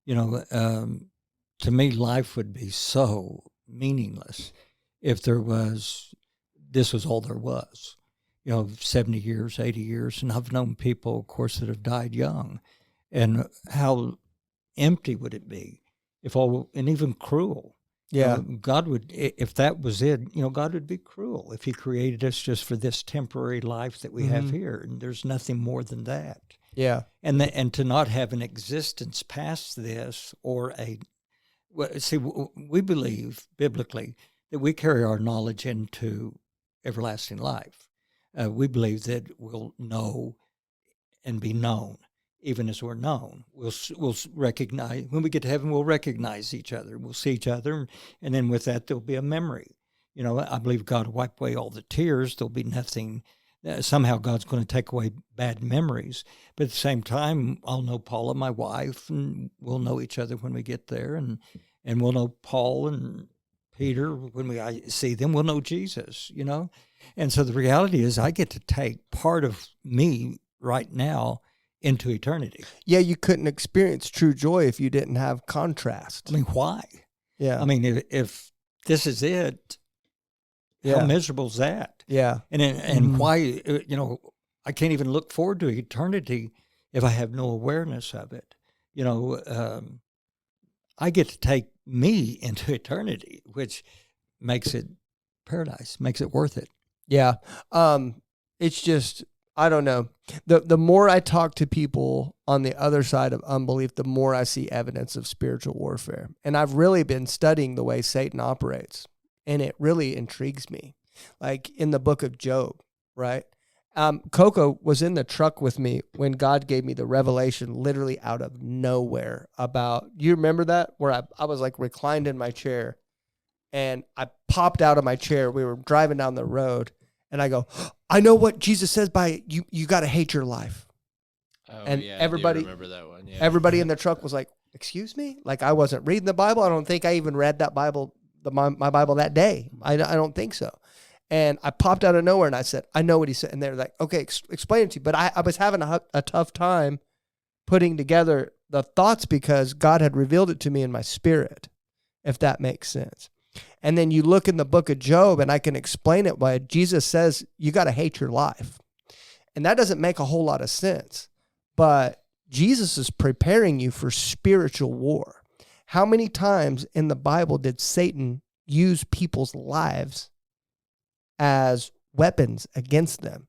To me, life would be so meaningless if this was all there was. 70 years, 80 years. And I've known people, of course, that have died young. And how empty would it be and even cruel. Yeah. God would, if that was it, God would be cruel if he created us just for this temporary life that we have here. And there's nothing more than that. Yeah. And to not have an existence past this we believe biblically that we carry our knowledge into everlasting life. We believe that we'll know and be known. Even as we're known, we'll recognize, when we get to heaven, we'll recognize each other. We'll see each other, and then with that, there'll be a memory. I believe God will wipe away all the tears. There'll be nothing. Somehow God's going to take away bad memories. But at the same time, I'll know Paula, my wife, and we'll know each other when we get there, and we'll know Paul and Peter when I see them. We'll know Jesus, And so the reality is I get to take part of me right now into eternity. Yeah, you couldn't experience true joy if you didn't have contrast. I mean, why? Yeah. I mean, if this is it, how miserable is that? Yeah. And why, I can't even look forward to eternity if I have no awareness of it. I get to take me into eternity, which makes it paradise, makes it worth it. Yeah. It's just, I don't know. The more I talk to people on the other side of unbelief, the more I see evidence of spiritual warfare. And I've really been studying the way Satan operates, and it really intrigues me. Like in the book of Job, right? Coco was in the truck with me when God gave me the revelation literally out of nowhere about, you remember that? Where I was like reclined in my chair, and I popped out of my chair. We were driving down the road, and I go, I know what Jesus says by you got to hate your life. Oh, and yeah, everybody, I do remember that one. Yeah. Everybody in the truck was like, excuse me? Like, I wasn't reading the Bible. I don't think I even read that Bible, my Bible that day. I don't think so. And I popped out of nowhere and I said, I know what he said. And they're like, okay, explain it to you. But I was having a tough time putting together the thoughts because God had revealed it to me in my spirit, if that makes sense. And then you look in the book of Job, and I can explain it why Jesus says you got to hate your life. And that doesn't make a whole lot of sense. But Jesus is preparing you for spiritual war. How many times in the Bible did Satan use people's lives as weapons against them?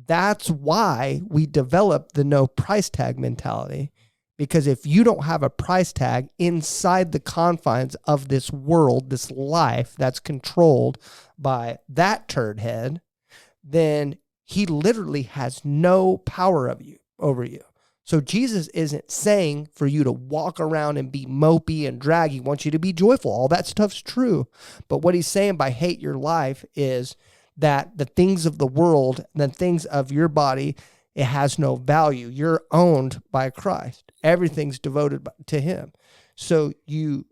That's why we developed the no price tag mentality. Because if you don't have a price tag inside the confines of this world, this life that's controlled by that turd head, then he literally has no power over you. So Jesus isn't saying for you to walk around and be mopey and draggy. He wants you to be joyful. All that stuff's true. But what he's saying by hate your life is that the things of the world, the things of your body, it has no value. You're owned by Christ. Everything's devoted to him. So you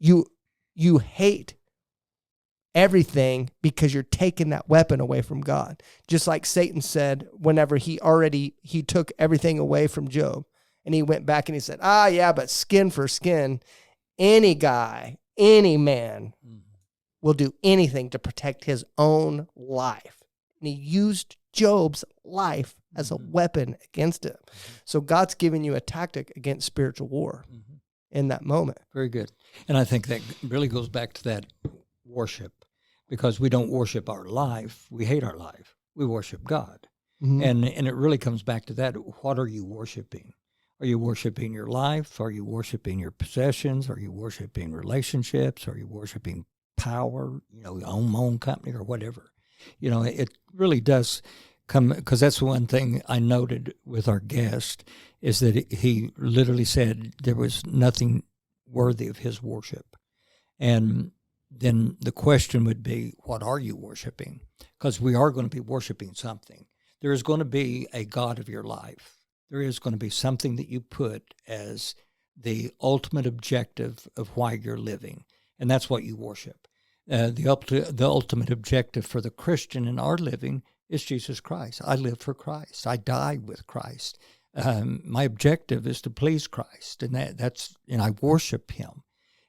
hate everything because you're taking that weapon away from God. Just like Satan said whenever he took everything away from Job, and he went back and he said, yeah, but skin for skin, any guy, any man will do anything to protect his own life. And he used Job's life as a weapon against him. So God's giving you a tactic against spiritual war in that moment. Very good. And I think that really goes back to that worship, because we don't worship our life. We hate our life. We worship God. And it really comes back to that. What are you worshiping? Are you worshiping your life? Are you worshiping your possessions? Are you worshiping relationships? Are you worshiping power, your own company or whatever? It really does come, because that's one thing I noted with our guest, is that he literally said there was nothing worthy of his worship. And then the question would be, what are you worshiping? Because we are going to be worshiping something. There is going to be a God of your life. There is going to be something that you put as the ultimate objective of why you're living, and that's what you worship. The ultimate objective for the Christian in our living is Jesus Christ. I live for Christ. I die with Christ. My objective is to please Christ, and and I worship him.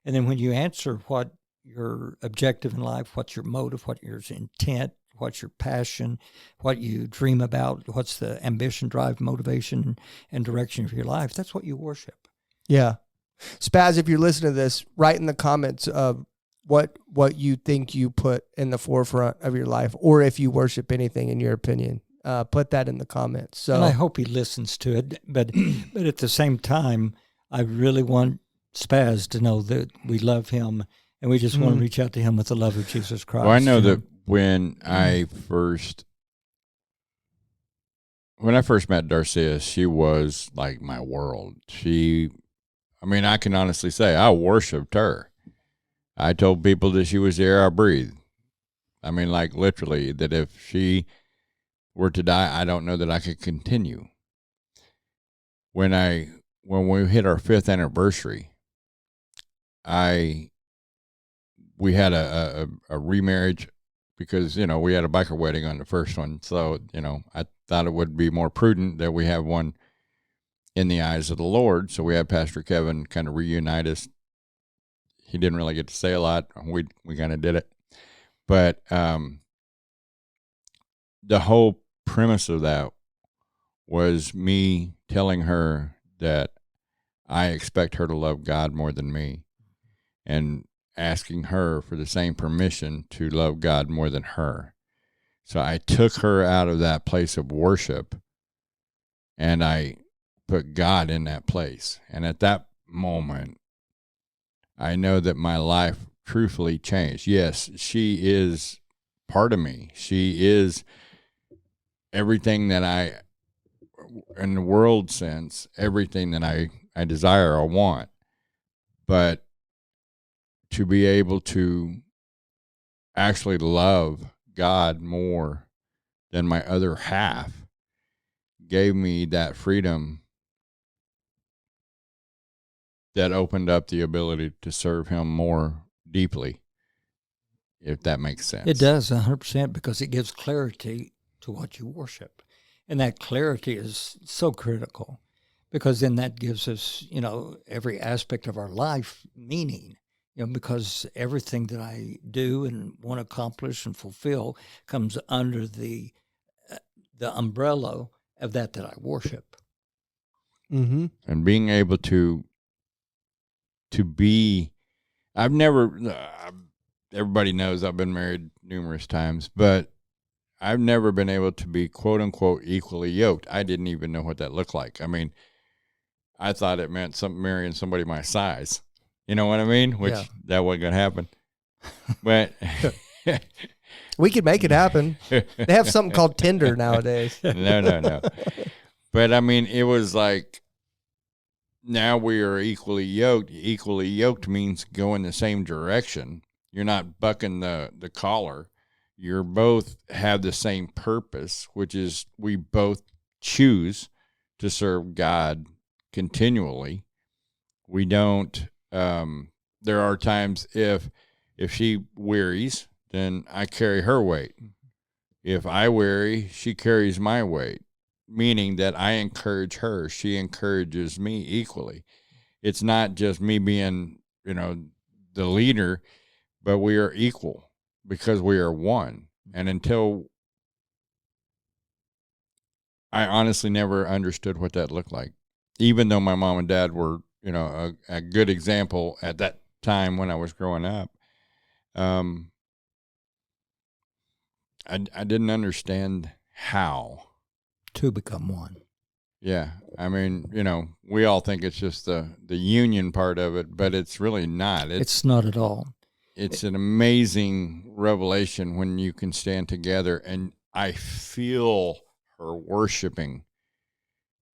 And then when you answer what your objective in life, what's your motive, what's your intent, what's your passion, what you dream about, what's the ambition, drive, motivation, and direction of your life, that's what you worship. Yeah. Spaz, if you're listening to this, write in the comments of what you think you put in the forefront of your life, or if you worship anything in your opinion. Put that in the comments. So, and I hope he listens to it. But at the same time, I really want Spaz to know that we love him, and we just want to reach out to him with the love of Jesus Christ. Well, I know that when I first met Darcia, she was like my world. I can honestly say I worshiped her. I told people that she was the air I breathed. Like literally, that if she were to die, I don't know that I could continue. When we hit our 5th anniversary, we had a remarriage because, we had a biker wedding on the first one. So, I thought it would be more prudent that we have one in the eyes of the Lord. So we had Pastor Kevin kind of reunite us. He didn't really get to say a lot. We kind of did it. But the whole premise of that was me telling her that I expect her to love God more than me, and asking her for the same permission to love God more than her. So I took her out of that place of worship, and I put God in that place. And at that moment, I know that my life truthfully changed. Yes, she is part of me. She is everything that I, in the world sense, everything that I desire or want. But to be able to actually love God more than my other half gave me that freedom that opened up the ability to serve him more deeply, if that makes sense. It does, 100%, because it gives clarity to what you worship. And that clarity is so critical, because then that gives us, every aspect of our life meaning. Because everything that I do and want to accomplish and fulfill comes under the umbrella of that I worship. Mm-hmm. And being able to to be. I've never. Everybody knows I've been married numerous times, but I've never been able to be quote unquote equally yoked. I didn't even know what that looked like. I mean, I thought it meant marrying somebody my size. You know what I mean? Which that wasn't gonna happen. But we could make it happen. They have something called Tinder nowadays. No. But I mean, it was like, now we are equally yoked. Equally yoked means go in the same direction. You're not bucking the collar. You both have the same purpose, which is we both choose to serve God continually. We don't. There are times if she wearies, then I carry her weight. If I weary, she carries my weight, meaning that I encourage her. She encourages me equally. It's not just me being, the leader, but we are equal because we are one. And until I honestly never understood what that looked like, even though my mom and dad were, a good example at that time when I was growing up. I didn't understand how to become one. Yeah. I mean, we all think it's just the union part of it, but it's really not. It's not at all. It's an amazing revelation when you can stand together, and I feel her worshiping.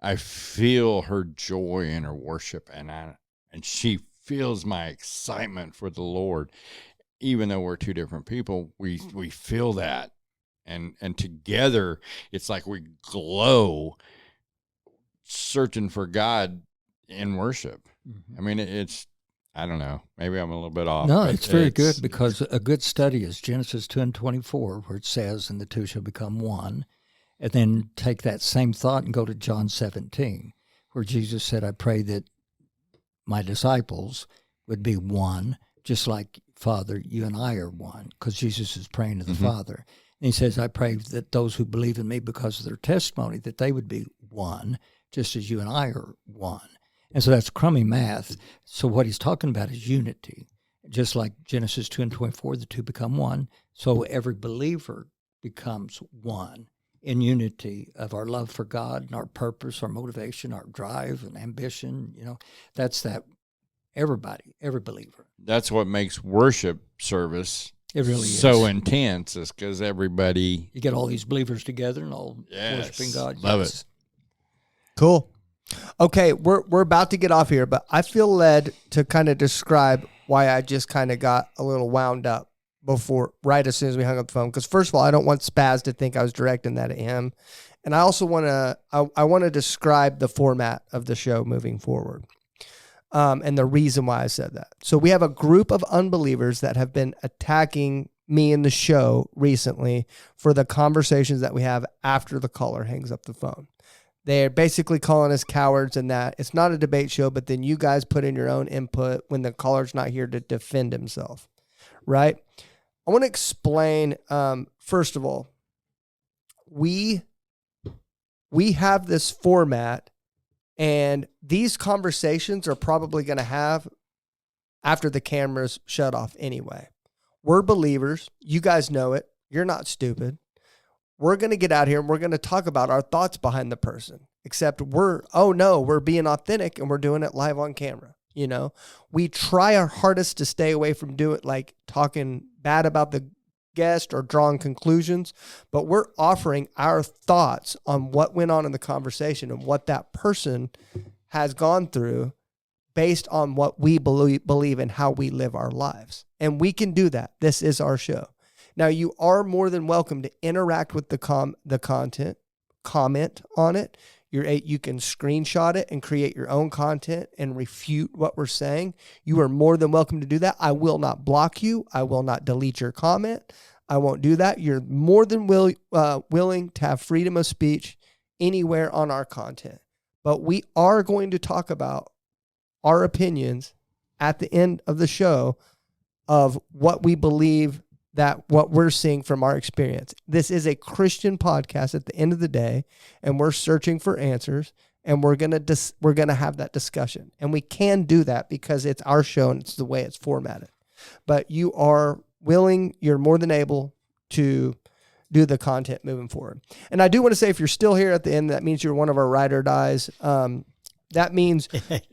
I feel her joy in her worship, and she feels my excitement for the Lord. Even though we're two different people, we feel that. And together, it's like we glow searching for God in worship. Mm-hmm. I mean, I don't know. Maybe I'm a little bit off. No, it's very good, because a good study is Genesis 2:24, where it says, and the two shall become one. And then take that same thought and go to John 17, where Jesus said, I pray that my disciples would be one, just like, Father, you and I are one, because Jesus is praying to the Father. And he says, I pray that those who believe in me because of their testimony, that they would be one, just as you and I are one. And so that's crummy math. So what he's talking about is unity. Just like Genesis 2:24, the two become one. So every believer becomes one in unity of our love for God and our purpose, our motivation, our drive and ambition. That's that every believer. That's what makes worship service it really so is. Intense, is because everybody... You get all these believers together and all worshiping God. Love it. Cool. Okay, we're about to get off here, but I feel led to kind of describe why I just kind of got a little wound up right as soon as we hung up the phone. Because first of all, I don't want Spaz to think I was directing that at him. And I also want to describe the format of the show moving forward. And the reason why I said that. So we have a group of unbelievers that have been attacking me in the show recently for the conversations that we have after the caller hangs up the phone. They're basically calling us cowards, and that it's not a debate show, but then you guys put in your own input when the caller's not here to defend himself, right? I want to explain, first of all, we have this format, and these conversations are probably going to have after the cameras shut off anyway. We're believers. You guys know it. You're not stupid. We're going to get out here and we're going to talk about our thoughts behind the person, except we're being authentic and we're doing it live on camera. We try our hardest to stay away from talking bad about the guest or drawing conclusions, but we're offering our thoughts on what went on in the conversation and what that person has gone through based on what we believe and how we live our lives. And we can do that. This is our show. Now, you are more than welcome to interact with the content, comment on it. You can screenshot it and create your own content and refute what we're saying. You are more than welcome to do that. I will not block you. I will not delete your comment. I won't do that. You're more than willing to have freedom of speech anywhere on our content. But we are going to talk about our opinions at the end of the show of what we believe, that what we're seeing from our experience. This is a Christian podcast at the end of the day, and we're searching for answers. and we're gonna have that discussion. And we can do that because it's our show and it's the way it's formatted. But you are willing, you're more than able to do the content moving forward. And I do want to say, if you're still here at the end, that means you're one of our ride or dies. That means,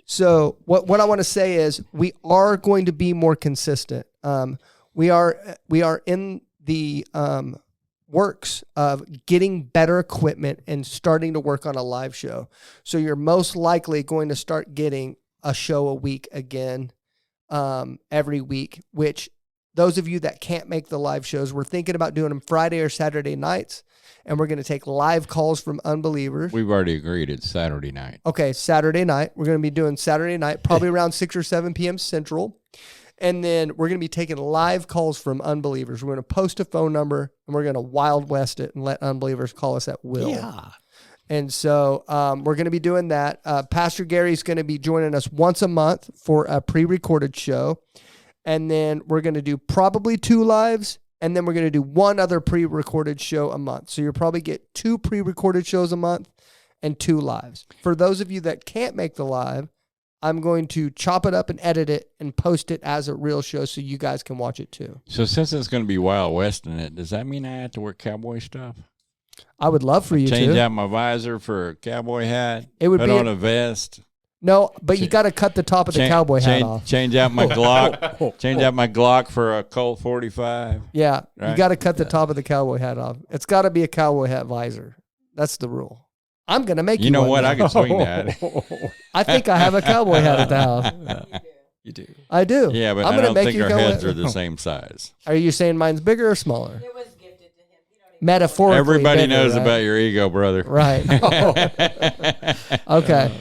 so what I want to say is we are going to be more consistent. We are in the works of getting better equipment and starting to work on a live show. So you're most likely going to start getting a show a week again, every week, which those of you that can't make the live shows, we're thinking about doing them Friday or Saturday nights, and we're going to take live calls from unbelievers. We've already agreed it's Saturday night. Okay, Saturday night. We're going to be doing Saturday night, probably around 6 or 7 p.m. Central. And then we're going to be taking live calls from unbelievers. We're going to post a phone number, and we're going to Wild West it and let unbelievers call us at will. Yeah. And so we're going to be doing that. Pastor Gary's going to be joining us once a month for a pre-recorded show. And then we're going to do probably 2 lives, and then we're going to do 1 other pre-recorded show a month. So you'll probably get 2 pre-recorded shows a month and 2 lives. For those of you that can't make the live, I'm going to chop it up and edit it and post it as a real show so you guys can watch it too. So since it's going to be Wild West in it, does that mean I have to wear cowboy stuff? I would love for you to. Change out my visor for a cowboy hat, It would put be on a vest. No, but you got to cut the top of the cowboy hat off. Change out my Glock. Change out my Glock for a Colt 45. Yeah, Right? you got to cut the top of the cowboy hat off. It's got to be a cowboy hat visor. That's the rule. I'm going to make you You know one what? now. I can swing that. I think I have a cowboy hat at the house. You do. I do. Yeah, but I'm I gonna don't make think you our go heads with- are the same size. Are you saying mine's bigger or smaller? It was gifted to him. You don't even Metaphorically. Everybody bigger, knows right? about your ego, brother. Right. Okay.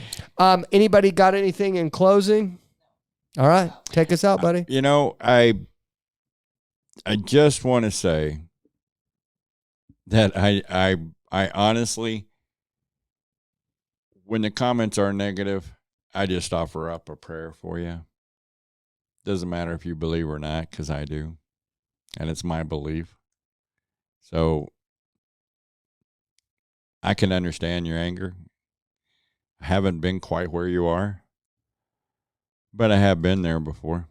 Anybody got anything in closing? All right. Take us out, buddy. You know, I just want to say that I honestly, when the comments are negative, I just offer up a prayer for you. Doesn't matter if you believe or not, because I do. And it's my belief. So I can understand your anger. I haven't been quite where you are, but I have been there before.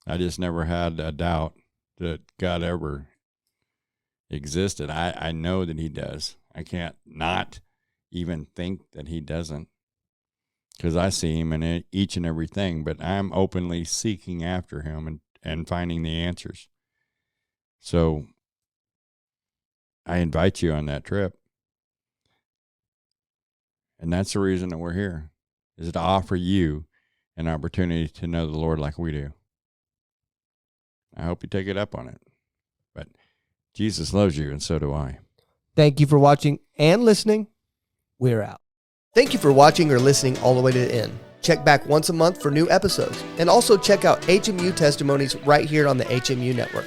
I just never had a doubt that God ever existed. I know that he does. I can't not even think that he doesn't, because I see him in each and everything, but I'm openly seeking after him and finding the answers. So I invite you on that trip. And that's the reason that we're here, is to offer you an opportunity to know the Lord like we do. I hope you take it up on it. But Jesus loves you, and so do I. Thank you for watching and listening. We're out. Thank you for watching or listening all the way to the end. Check back once a month for new episodes. And also check out HMU testimonies right here on the HMU network.